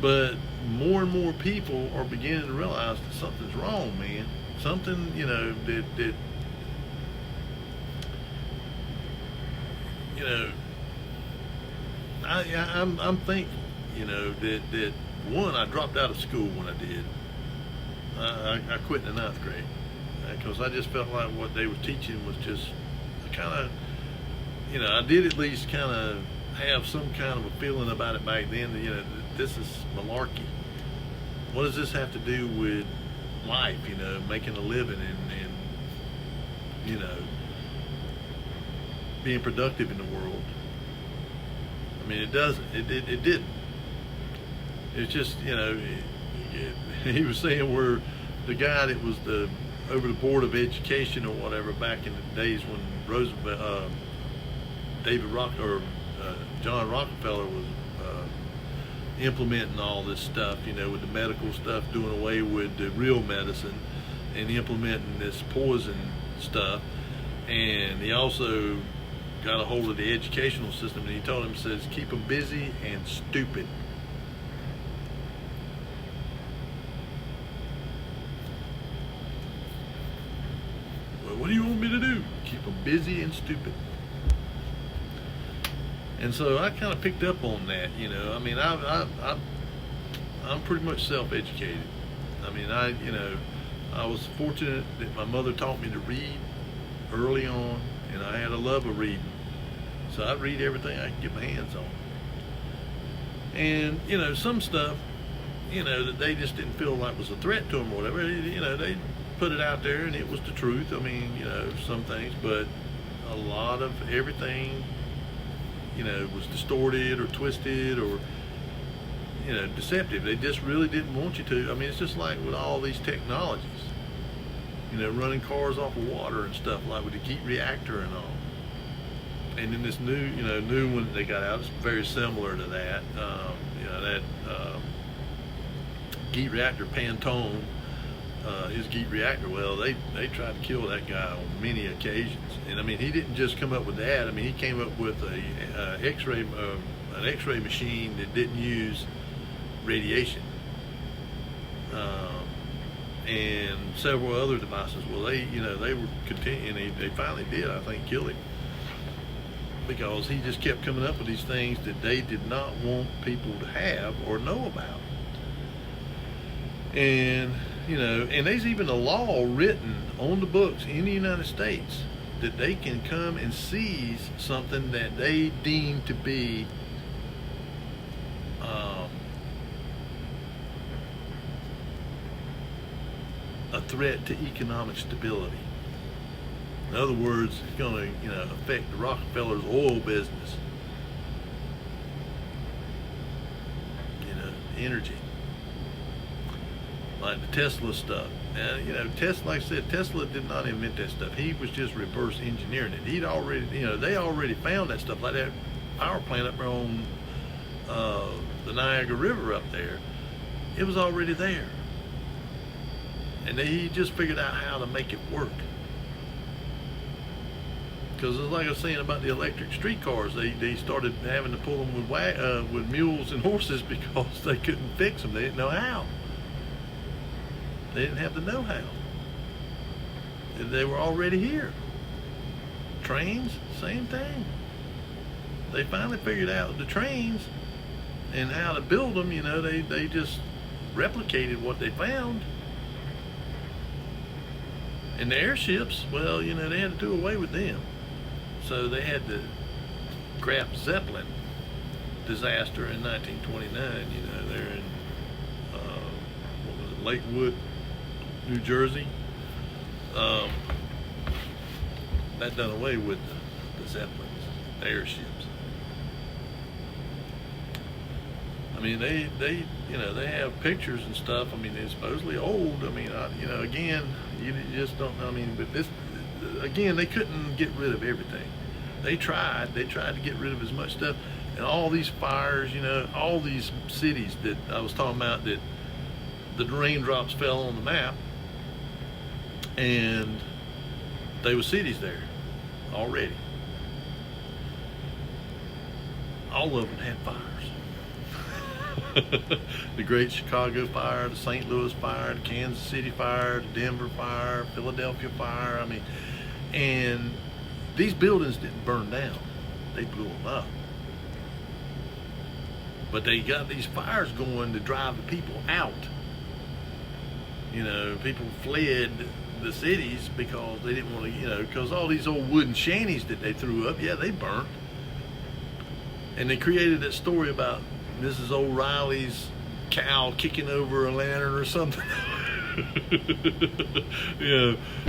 But more and more people are beginning to realize that something's wrong, man. Something, you know, that you know, I'm thankful, you know, that one, I dropped out of school when I did. I quit in the 9th grade because I just felt like what they were teaching was just kind of, you know, I did at least kind of have some kind of a feeling about it back then. You know, this is malarkey. What does this have to do with life, you know, making a living and you know, being productive in the world? I mean, it doesn't. It didn't. It's just, you know, he was saying where the guy that was over the Board of Education or whatever back in the days when Roosevelt, John Rockefeller was implementing all this stuff, you know, with the medical stuff, doing away with the real medicine and implementing this poison stuff. And he also got a hold of the educational system, and he told him, says, keep them busy and stupid. Well, what do you want me to do? Keep them busy and stupid. And so I kind of picked up on that, you know. I mean, I'm pretty much self-educated. I mean, you know, I was fortunate that my mother taught me to read early on, and I had a love of reading. So I'd read everything I could get my hands on. And, you know, some stuff, you know, that they just didn't feel like was a threat to them or whatever, you know, they put it out there and it was the truth. I mean, you know, some things, but a lot of everything, you know, was distorted or twisted or, you know, deceptive. They just really didn't want you to. I mean, it's just like with all these technologies, you know, running cars off of water and stuff, like with the Geet reactor and all. And then this new one that they got out is very similar to that. You know, that Geet reactor, Pantone, his Geet reactor. Well, they tried to kill that guy on many occasions. And I mean, he didn't just come up with that. I mean, he came up with an X-ray machine that didn't use radiation, and several other devices. Well, they were continuing. They finally did, I think, kill him because he just kept coming up with these things that they did not want people to have or know about. And you know, and there's even a law written on the books in the United States that they can come and seize something that they deem to be a threat to economic stability. In other words, it's going to, you know, affect the Rockefeller's oil business, you know, energy, like the Tesla stuff. And, you know, Tesla, like I said, Tesla did not invent that stuff. He was just reverse engineering it. He'd already, you know, they already found that stuff, like that power plant up there on the Niagara River up there. It was already there. And he just figured out how to make it work. Because it's like I was saying about the electric streetcars, they started having to pull them with mules and horses because they couldn't fix them. They didn't know how. They didn't have the know-how. They were already here. Trains, same thing. They finally figured out the trains and how to build them. You know, they just replicated what they found. And the airships, well, they had to do away with them. So they had the Graf Zeppelin disaster in 1929, there in, what was it, Lakewood, New Jersey. That done away with the Zeppelins, the airships. I mean, they have pictures and stuff. I mean, they're supposedly old. I mean, again, you just don't know. I mean, but this, again, they couldn't get rid of everything. They tried to get rid of as much stuff. And all these fires, all these cities that I was talking about that the raindrops fell on the map, and there were cities there already. All of them had fires. The Great Chicago Fire, the St. Louis Fire, the Kansas City Fire, the Denver Fire, Philadelphia Fire. I mean, and these buildings didn't burn down. They blew them up. But they got these fires going to drive the people out. People fled the cities because they didn't want to, because all these old wooden shanties that they threw up, yeah, they burnt. And they created that story about Mrs. O'Reilly's cow kicking over a lantern or something.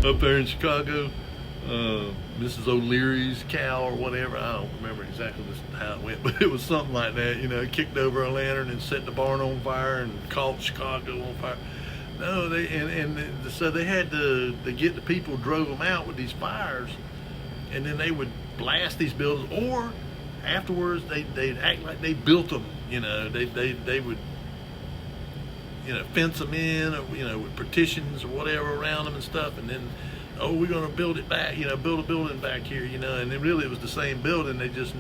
Up there in Chicago. Mrs. O'Leary's cow or whatever. I don't remember exactly how it went, but it was something like that. It kicked over a lantern and set the barn on fire and caught Chicago on fire. No, so they had to get the people, drove them out with these fires, and then they would blast these buildings, or afterwards they'd act like they built them. They would fence them in, or with partitions or whatever around them and stuff, and then, we're going to build it back, build a building back here, and then really it was the same building. They just,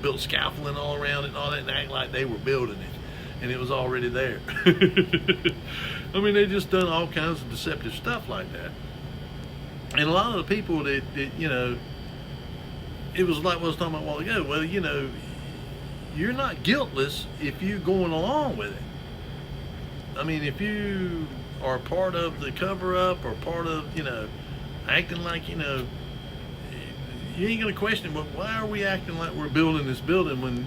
built scaffolding all around it and all that and act like they were building it, and it was already there. I mean, they just done all kinds of deceptive stuff like that. And a lot of the people that it was like what I was talking about a while ago. Well, you're not guiltless if you're going along with it. I mean, if you are part of the cover-up or part of, acting like, you ain't going to question, well, why are we acting like we're building this building when,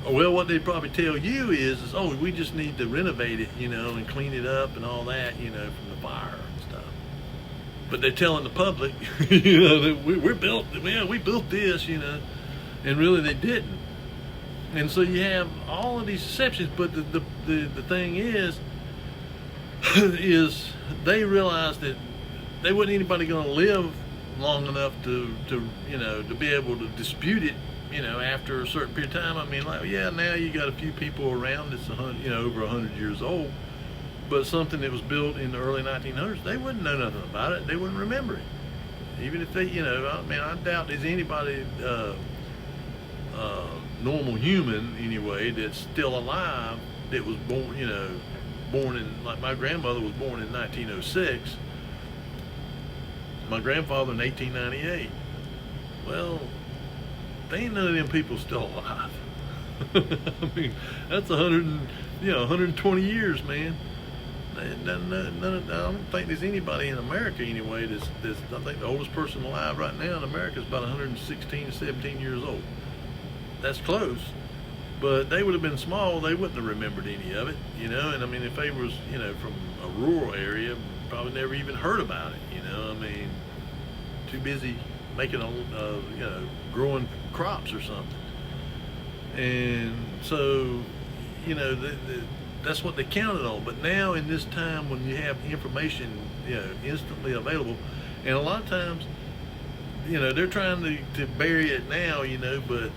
well, what they'd probably tell you is, oh, we just need to renovate it, and clean it up and all that, from the fire and stuff. But they're telling the public, that we built this, and really they didn't. And so you have all of these exceptions, but the thing is they realized that they wasn't anybody going to live long enough to be able to dispute it, after a certain period of time. I mean, like, yeah, now you got a few people around that's over 100 years old, but something that was built in the early 1900s, they wouldn't know nothing about it. They wouldn't remember it, even if they, I doubt there's anybody, normal human anyway, that's still alive that was born in, like my grandmother was born in 1906. My grandfather in 1898. Well, they ain't none of them people still alive. I mean, that's 120 years, man. I don't think there's anybody in America anyway that's I think the oldest person alive right now in America is about 116, 17 years old. That's close. But they would have been small, they wouldn't have remembered any of it, and I mean, if they was, from a rural area, probably never even heard about it, I mean, too busy making growing crops or something. And so, that's what they counted on. But now in this time when you have information, instantly available, and a lot of times, they're trying to bury it now, but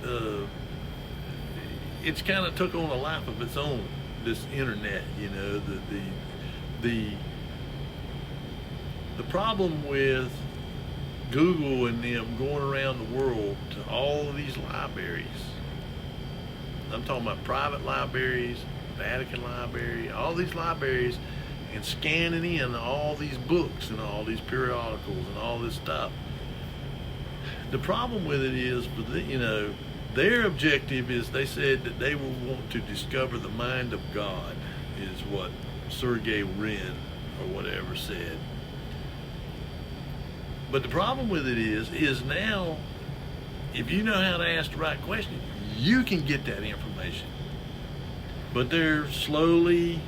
it's kind of took on a life of its own, this internet, the problem with Google and them going around the world to all of these libraries, I'm talking about private libraries, Vatican Library, all these libraries, and scanning in all these books and all these periodicals and all this stuff. The problem with it is, their objective is, they said that they will want to discover the mind of God, is what Sergey Brin or whatever said. But the problem with it is now, if you know how to ask the right question, you can get that information. But they're slowly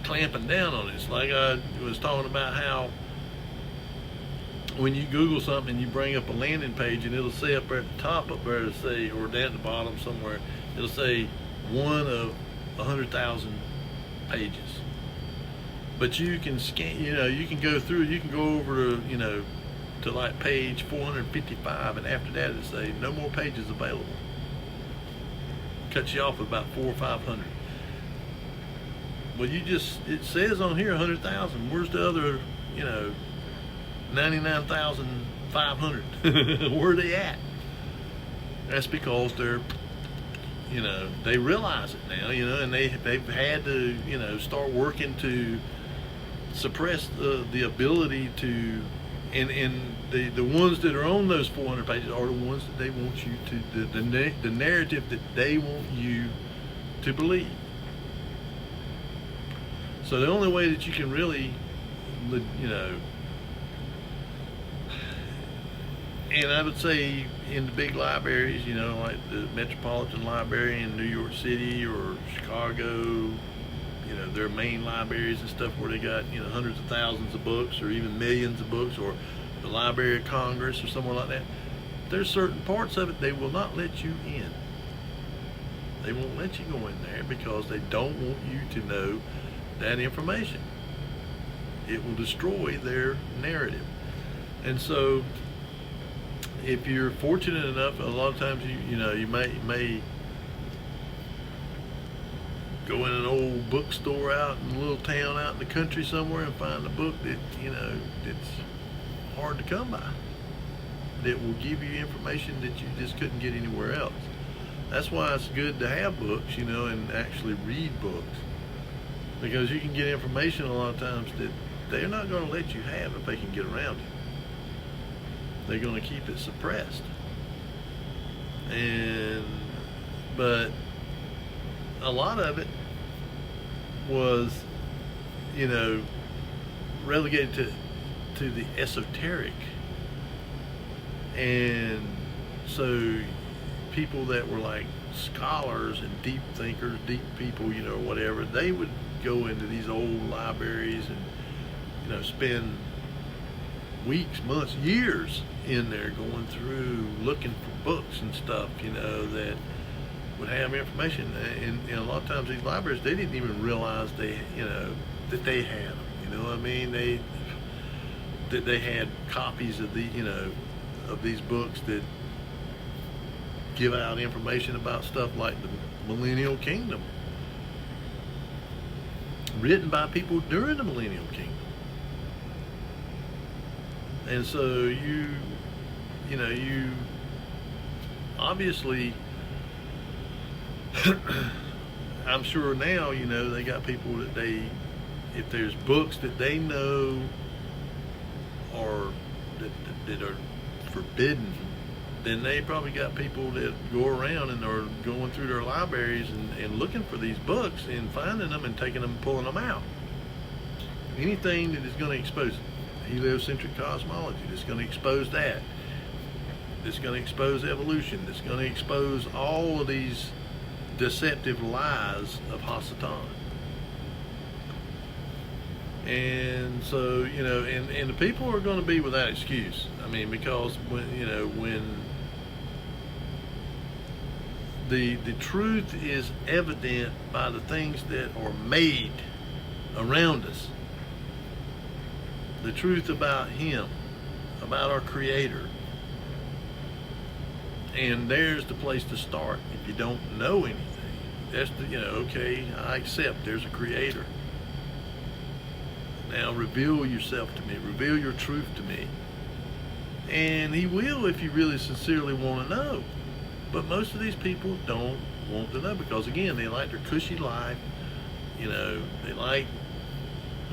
clamping down on it. It's like I was talking about how when you Google something and you bring up a landing page, and it'll say up there at the top up there, to say, or down at the bottom somewhere, it'll say one of 100,000 pages. But you can scan, you can go through, you can go over to, to like page 455, and after that it'll say no more pages available. Cuts you off at about 400 or 500. Well, it says on here 100,000. Where's the other, 99,500? Where are they at? That's because they're, they realize it now, and they've had to, start working to suppress the ability to, and the ones that are on those 400 pages are the ones that they want you to, the narrative that they want you to believe. So the only way that you can really, and I would say in the big libraries, like the Metropolitan Library in New York City or Chicago, their main libraries and stuff where they got, hundreds of thousands of books or even millions of books, or the Library of Congress or somewhere like that, there's certain parts of it they will not let you in. They won't let you go in there because they don't want you to know that information. It will destroy their narrative. And so if you're fortunate enough, a lot of times you may go in an old bookstore out in a little town out in the country somewhere and find a book that that's hard to come by, that will give you information that you just couldn't get anywhere else. That's why it's good to have books, and actually read books, because you can get information a lot of times that they're not going to let you have if they can get around it. They're going to keep it suppressed. But a lot of it was, relegated to the esoteric. And so people that were like scholars and deep thinkers, deep people, whatever, they would go into these old libraries and, spend weeks, months, years in there going through looking for books and stuff, that would have information. And a lot of times these libraries, they didn't even realize that they had them. That they had copies of of these books that give out information about stuff like the Millennial Kingdom, written by people during the Millennial Kingdom. And so you obviously, I'm sure now, they got people that if there's books that they know or that are forbidden, then they probably got people that go around and are going through their libraries and looking for these books and finding them and taking them and pulling them out. Anything that is going to expose heliocentric cosmology, that's going to expose that, that's going to expose evolution, that's going to expose all of these deceptive lies of Hasatan. And so, and the people are going to be without excuse. Because when the truth is evident by the things that are made around us, the truth about Him, about our Creator. And there's the place to start. If you don't know anything, that's okay, I accept there's a Creator. Now reveal yourself to me, reveal your truth to me. And He will if you really sincerely want to know. But most of these people don't want to know, because again, they like their cushy life. They like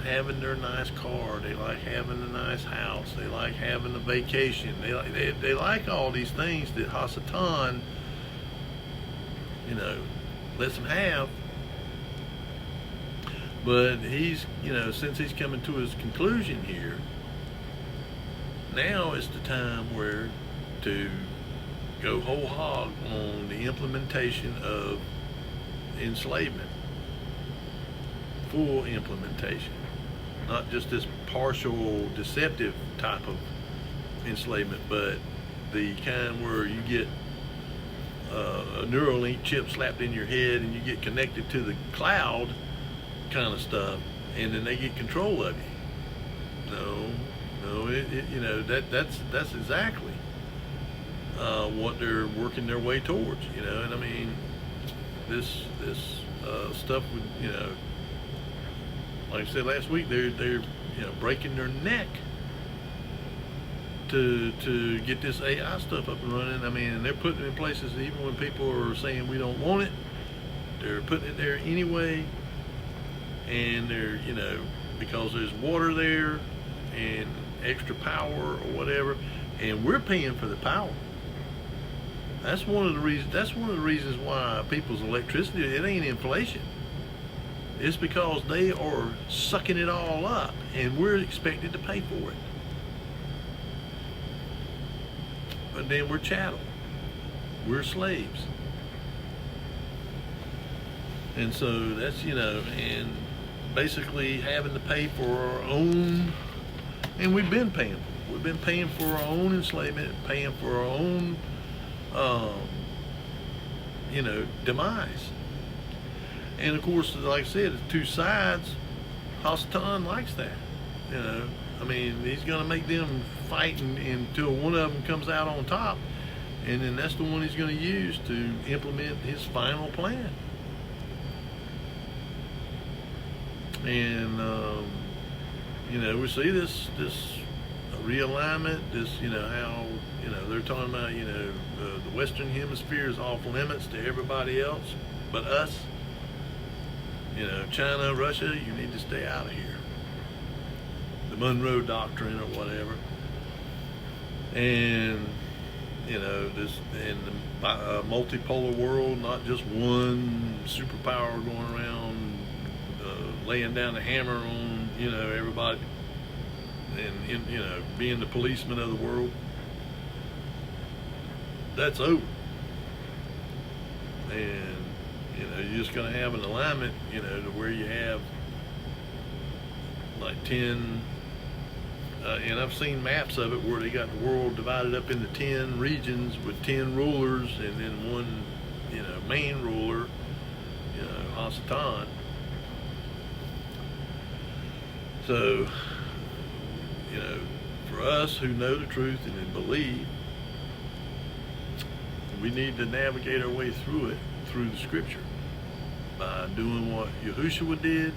having their nice car, they like having a nice house, they like having a vacation, they like all these things that Hasatan lets them have. But he's since he's coming to his conclusion here, Now is the time where to go whole hog on the implementation of enslavement, full implementation, not just this partial deceptive type of enslavement, but the kind where you get a Neuralink chip slapped in your head and you get connected to the cloud kind of stuff, and then they get control of you. No, that's exactly what they're working their way towards, and I mean, this stuff would, like I said last week, they're breaking their neck to get this AI stuff up and running. I mean, and they're putting it in places even when people are saying we don't want it. They're putting it there anyway, and they're, because there's water there and extra power or whatever, and we're paying for the power. That's one of the reasons why people's electricity, it ain't inflation. It's because they are sucking it all up, and we're expected to pay for it. But then we're chattel. We're slaves. And so that's, and basically having to pay for our own, and we've been paying. We've been paying for our own enslavement, paying for our own, demise. And of course, like I said, it's two sides. Hasatan likes that. I mean, he's going to make them fight until one of them comes out on top, and then that's the one he's going to use to implement his final plan. And we see this realignment. This, how they're talking about, the Western Hemisphere is off limits to everybody else but us. China, Russia, you need to stay out of here. The Monroe Doctrine or whatever. And, this in the multipolar world, not just one superpower going around laying down the hammer on, everybody, and, being the policeman of the world. That's over. And, you're just going to have an alignment, to where you have like 10, and I've seen maps of it where they got the world divided up into 10 regions with 10 rulers, and then one, main ruler, Hasatan. So, for us who know the truth and then believe, we need to navigate our way through it, through the scripture, by doing what Yahushua did,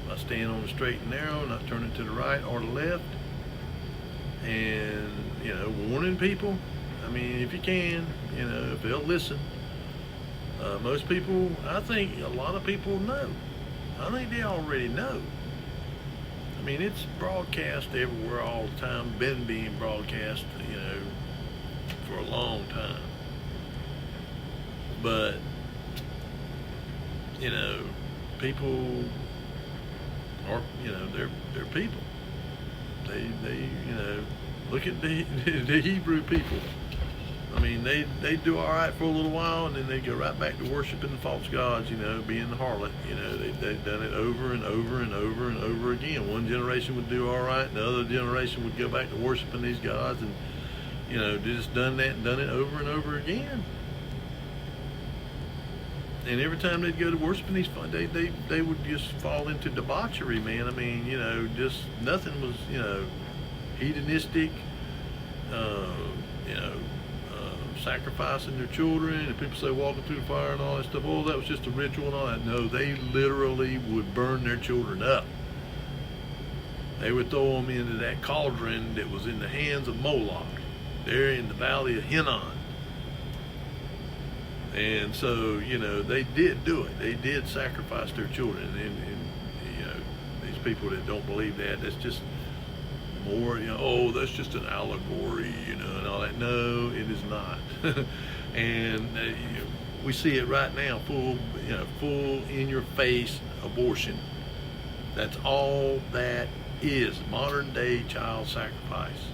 by staying on the straight and narrow, not turning to the right or the left, and, warning people. I mean, if you can, if they'll listen. Most people, I think a lot of people know. I think they already know. I mean, it's broadcast everywhere all the time, been being broadcast, for a long time. But, people are, they're people. They look at the Hebrew people. I mean, they do all right for a little while, and then they go right back to worshiping the false gods, being the harlot. They've done it over and over and over and over again. One generation would do all right, and the other generation would go back to worshiping these gods, and, just done that and done it over and over again. And every time they'd go to worshiping these, they would just fall into debauchery, man. I mean, just nothing was, hedonistic, sacrificing their children, and people say walking through the fire and all that stuff. Oh, that was just a ritual and all that. No, they literally would burn their children up. They would throw them into that cauldron that was in the hands of Moloch, there in the valley of Hinnom. And so, they did do it. They did sacrifice their children. And these people that don't believe that, that's just more, oh, that's just an allegory, and all that. No, it is not. And we see it right now, full in your face abortion. That's all that is, modern day child sacrifice.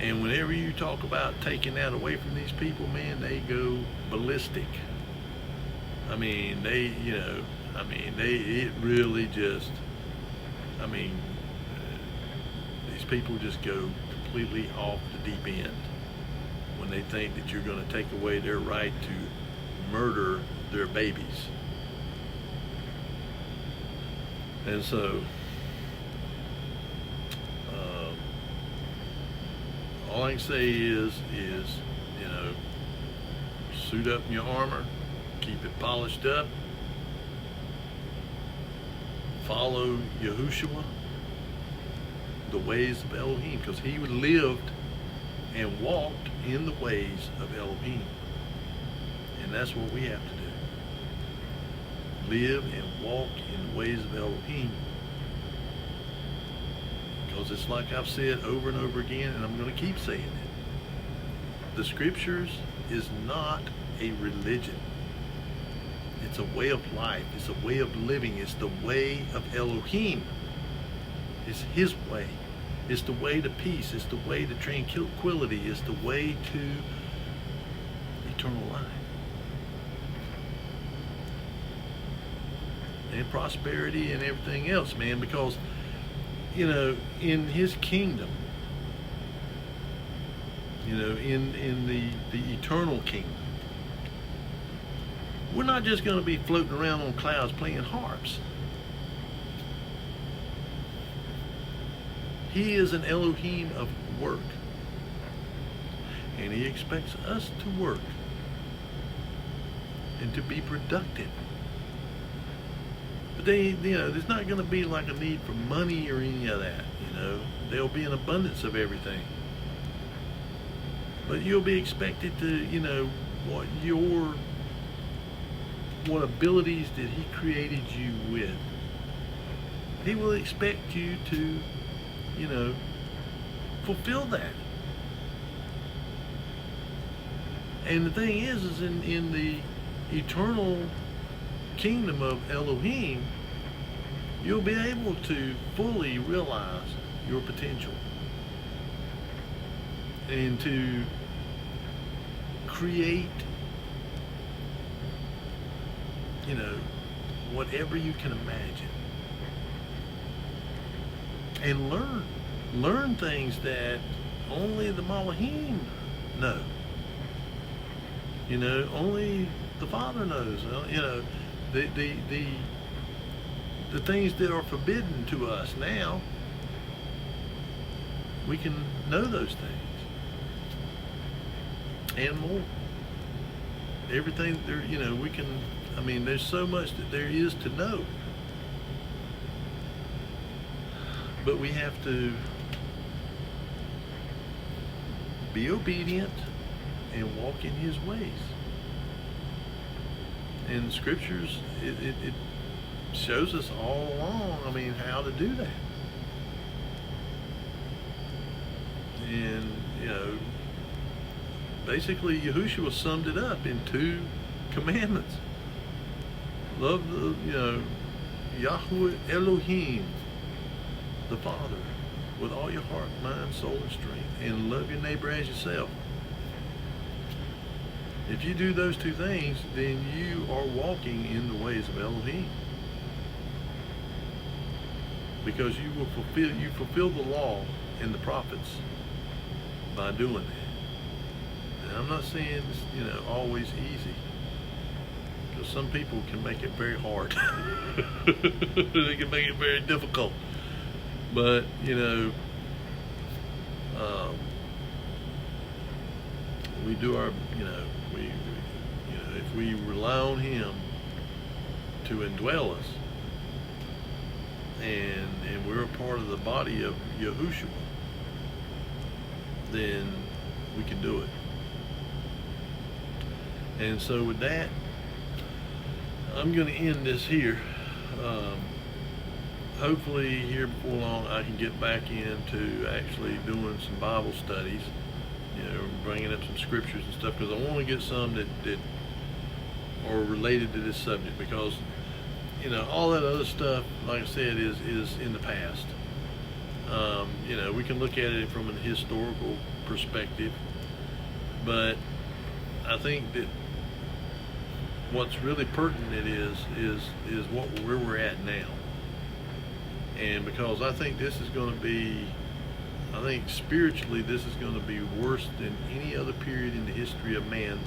And whenever you talk about taking that away from these people, man, they go ballistic. I mean, it really just, I mean, these people just go completely off the deep end when they think that you're going to take away their right to murder their babies. And so, all I can say is, suit up in your armor, keep it polished up, follow Yahushua, the ways of Elohim, because he lived and walked in the ways of Elohim. And that's what we have to do. Live and walk in the ways of Elohim. Because it's like I've said over and over again, and I'm going to keep saying it. The scriptures is not a religion. It's a way of life. It's a way of living. It's the way of Elohim. It's his way. It's the way to peace. It's the way to tranquility. It's the way to eternal life. And prosperity and everything else, man, because, in his kingdom, in the eternal kingdom, we're not just going to be floating around on clouds playing harps. He is an Elohim of work. And he expects us to work and to be productive. But there's not going to be like a need for money or any of that, There'll be an abundance of everything. But you'll be expected to, what abilities that he created you with. He will expect you to, fulfill that. And the thing is in the eternal kingdom of Elohim, you'll be able to fully realize your potential and to create, whatever you can imagine, and learn things that only the Malahim know. Only the Father knows. The things that are forbidden to us now, we can know those things and more. Everything there, we can. There's so much that there is to know, but we have to be obedient and walk in his ways. And the scriptures, it shows us all along, how to do that. And, basically Yahushua summed it up in 2 commandments. Love Yahweh Elohim, the Father, with all your heart, mind, soul, and strength, and love your neighbor as yourself. If you do those 2 things, then you are walking in the ways of Elohim. Because you fulfill the law and the prophets by doing that. And I'm not saying it's, always easy. Because some people can make it very hard. They can make it very difficult. But, we do our, if we rely on him to indwell us, and we're a part of the body of Yahushua, then we can do it. And so with that, I'm going to end this here. Hopefully here before long I can get back into actually doing some Bible studies, bringing up some scriptures and stuff, because I want to get some that are related to this subject, because all that other stuff, like I said, is in the past. We can look at it from an historical perspective, but I think that what's really pertinent is where we're at now. And because I think this is going to be, I think spiritually this is going to be worse than any other period in the history of man,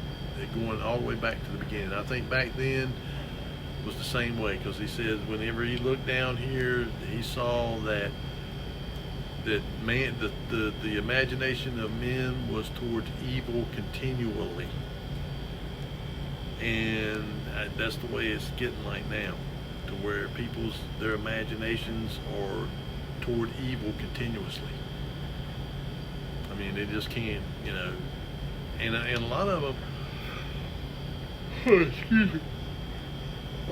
going all the way back to the beginning. I think back then was the same way, because he says whenever he looked down here, he saw that man, the imagination of men was towards evil continually, and that's the way it's getting like now, to where their imaginations are toward evil continuously. I mean, they just can't, and a lot of them, excuse me,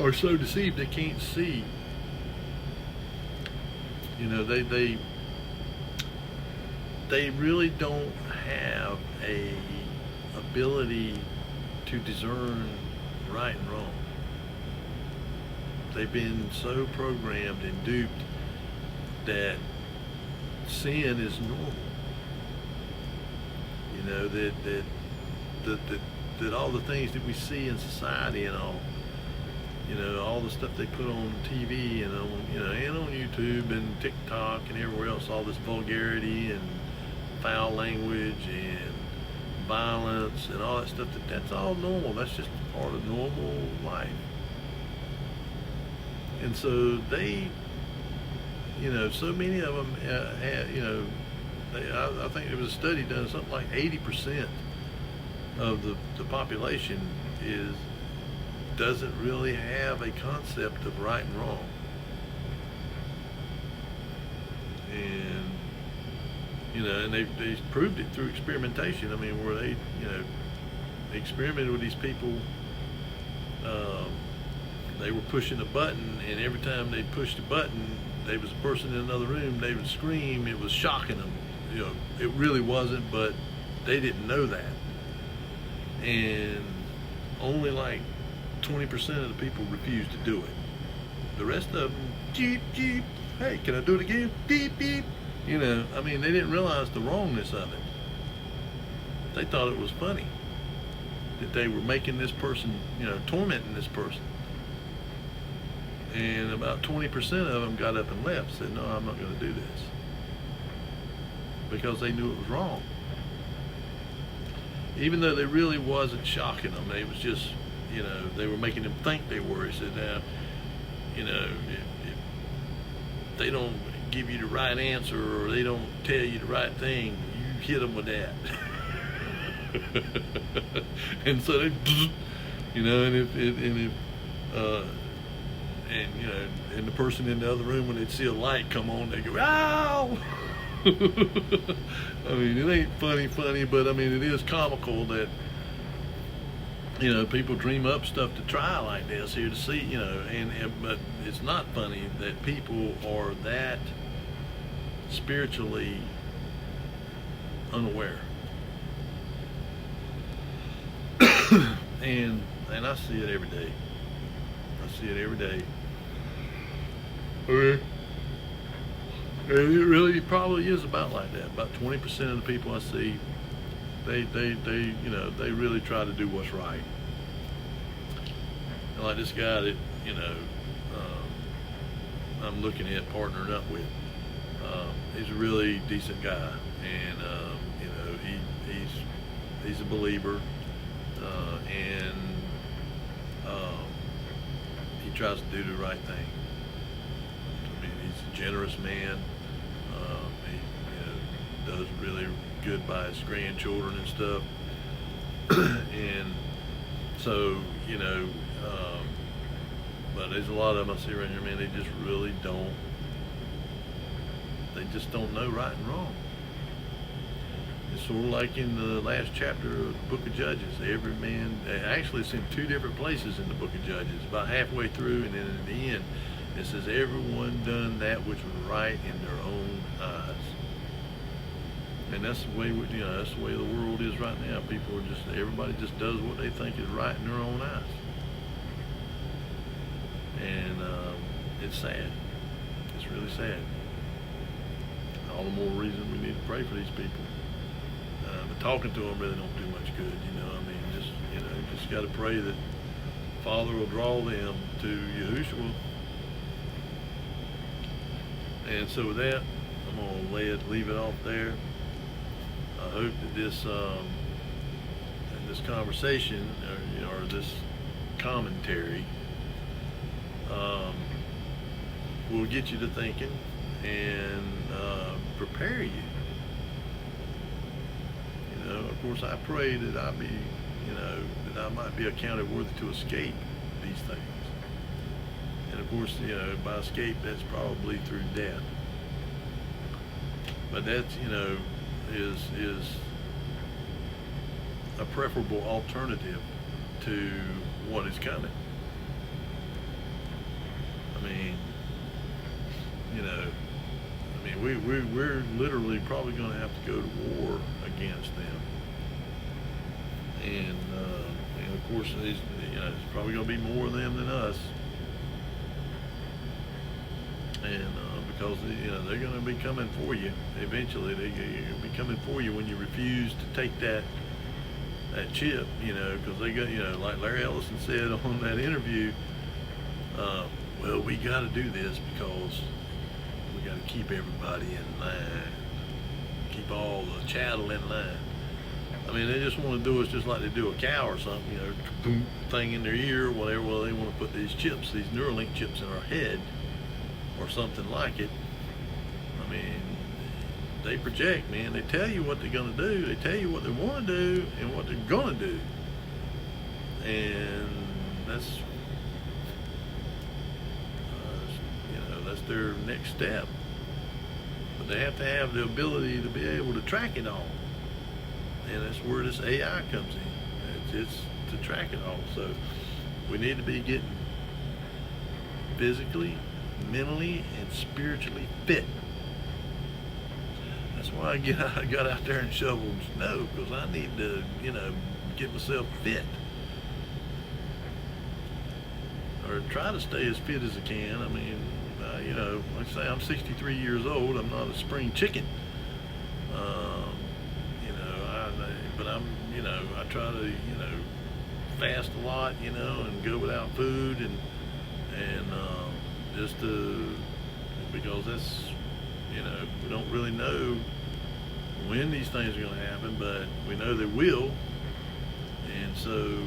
are so deceived they can't see. They really don't have a ability to discern right and wrong. They've been so programmed and duped that sin is normal. That all the things that we see in society and all the stuff they put on TV and on YouTube and TikTok and everywhere else, all this vulgarity and foul language and violence and all that stuff, that's all normal. That's just part of normal life. And so they, so many of them I think there was a study done, something like 80% of the population doesn't really have a concept of right and wrong. And they proved it through experimentation. I mean, where they experimented with these people. They were pushing a button, and every time they pushed a button, there was a person in another room, they would scream. It was shocking them. It really wasn't, but they didn't know that. And only like 20% of the people refused to do it. The rest of them, jeep, jeep, hey, can I do it again? Beep, beep. They didn't realize the wrongness of it. They thought it was funny that they were making this person, tormenting this person. And about 20% of them got up and left, said, no, I'm not going to do this. Because they knew it was wrong. Even though they really wasn't shocking them, they was just, they were making them think they were. He said, now, if they don't give you the right answer or they don't tell you the right thing, you hit them with that. And so they, and the person in the other room, when they'd see a light come on, they go, ow! I mean, it ain't funny, but I mean, it is comical that, people dream up stuff to try like this here to see, but it's not funny that people are that spiritually unaware. and I see it every day. Okay. And it really probably is about like that. About 20% of the people I see, they really try to do what's right. And like this guy that, I'm looking at partnering up with, he's a really decent guy, and he's a believer, and he tries to do the right thing. I mean, he's a generous man. He does really good by his grandchildren and stuff. And so, but there's a lot of them I see around here, man, they just really don't know right and wrong. It's sort of like in the last chapter of the book of Judges. Every man, actually it's in two different places in the book of Judges, about halfway through, and then at the end it says everyone done that which was right in their own eyes. And that's the way that's the way the world is right now. People are everybody just does what they think is right in their own eyes. And it's sad. It's really sad. all the more reason we need to pray for these people. But talking to them really don't do much good, you know. I mean, just got to pray that Father will draw them to Yahushua. And so with that, I'm gonna leave it off there. I hope that this conversation, or this commentary, will get you to thinking and prepare you. You know, of course, I pray that that I might be accounted worthy to escape these things. And of course, by escape, that's probably through death. But that's, is a preferable alternative to what is coming. I mean, we're literally probably going to have to go to war against them. And of course, it's probably going to be more of them than us. And because they're going to be coming for you eventually. They're going to be coming for you when you refuse to take that chip. Because they got, like Larry Ellison said on that interview. Well, we got to do this because we got to keep everybody in line, keep all the cattle in line. I mean, they just want to do us just like they do a cow or something, boom, thing in their ear, whatever. Well, they want to put these chips, these Neuralink chips in our head or something like it. I mean, they project, man. They tell you what they're going to do. They tell you what they want to do and what they're going to do. And that's their next step. But they have to have the ability to be able to track it all. And that's where this AI comes in. It's to track it all. So we need to be getting physically, mentally, and spiritually fit. That's why I got out there and shoveled snow, because I need to, get myself fit. Or try to stay as fit as I can. I mean, like I say, I'm 63 years old. I'm not a spring chicken. But I try to, fast a lot, and go without food, and just because that's, we don't really know when these things are going to happen, but we know they will. And so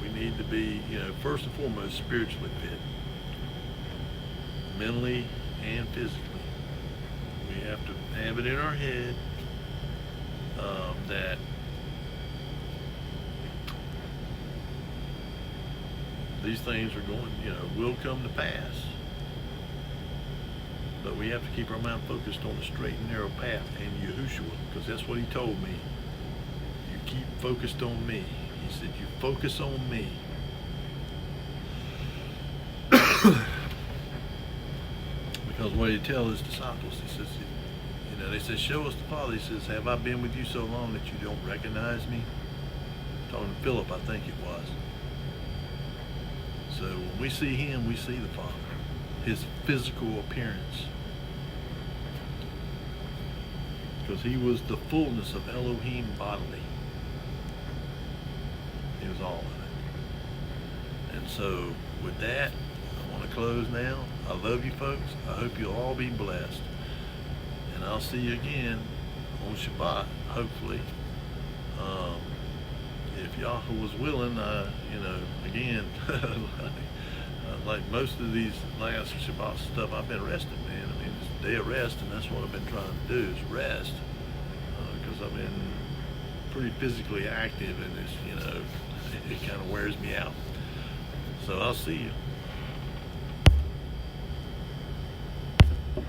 we need to be, first and foremost, spiritually fit, mentally and physically. We have to have it in our head that these things are going, will come to pass. But we have to keep our mind focused on the straight and narrow path and Yahushua, because that's what he told me. You keep focused on me. He said, you focus on me. Because what he tells his disciples, he says, they said, show us the Father. He says, have I been with you so long that you don't recognize me? Talking to Philip, I think it was. So when we see him, we see the Father, his physical appearance. Because he was the fullness of Elohim bodily. He was all of it. And so with that, I want to close now. I love you folks. I hope you'll all be blessed. And I'll see you again on Shabbat, hopefully. If Yahweh was willing, again, like most of these last Shabbat stuff, I've been resting, man. I mean, it's a day of rest, and that's what I've been trying to do, is rest. Because I've been pretty physically active, and it's, it kind of wears me out. So I'll see you.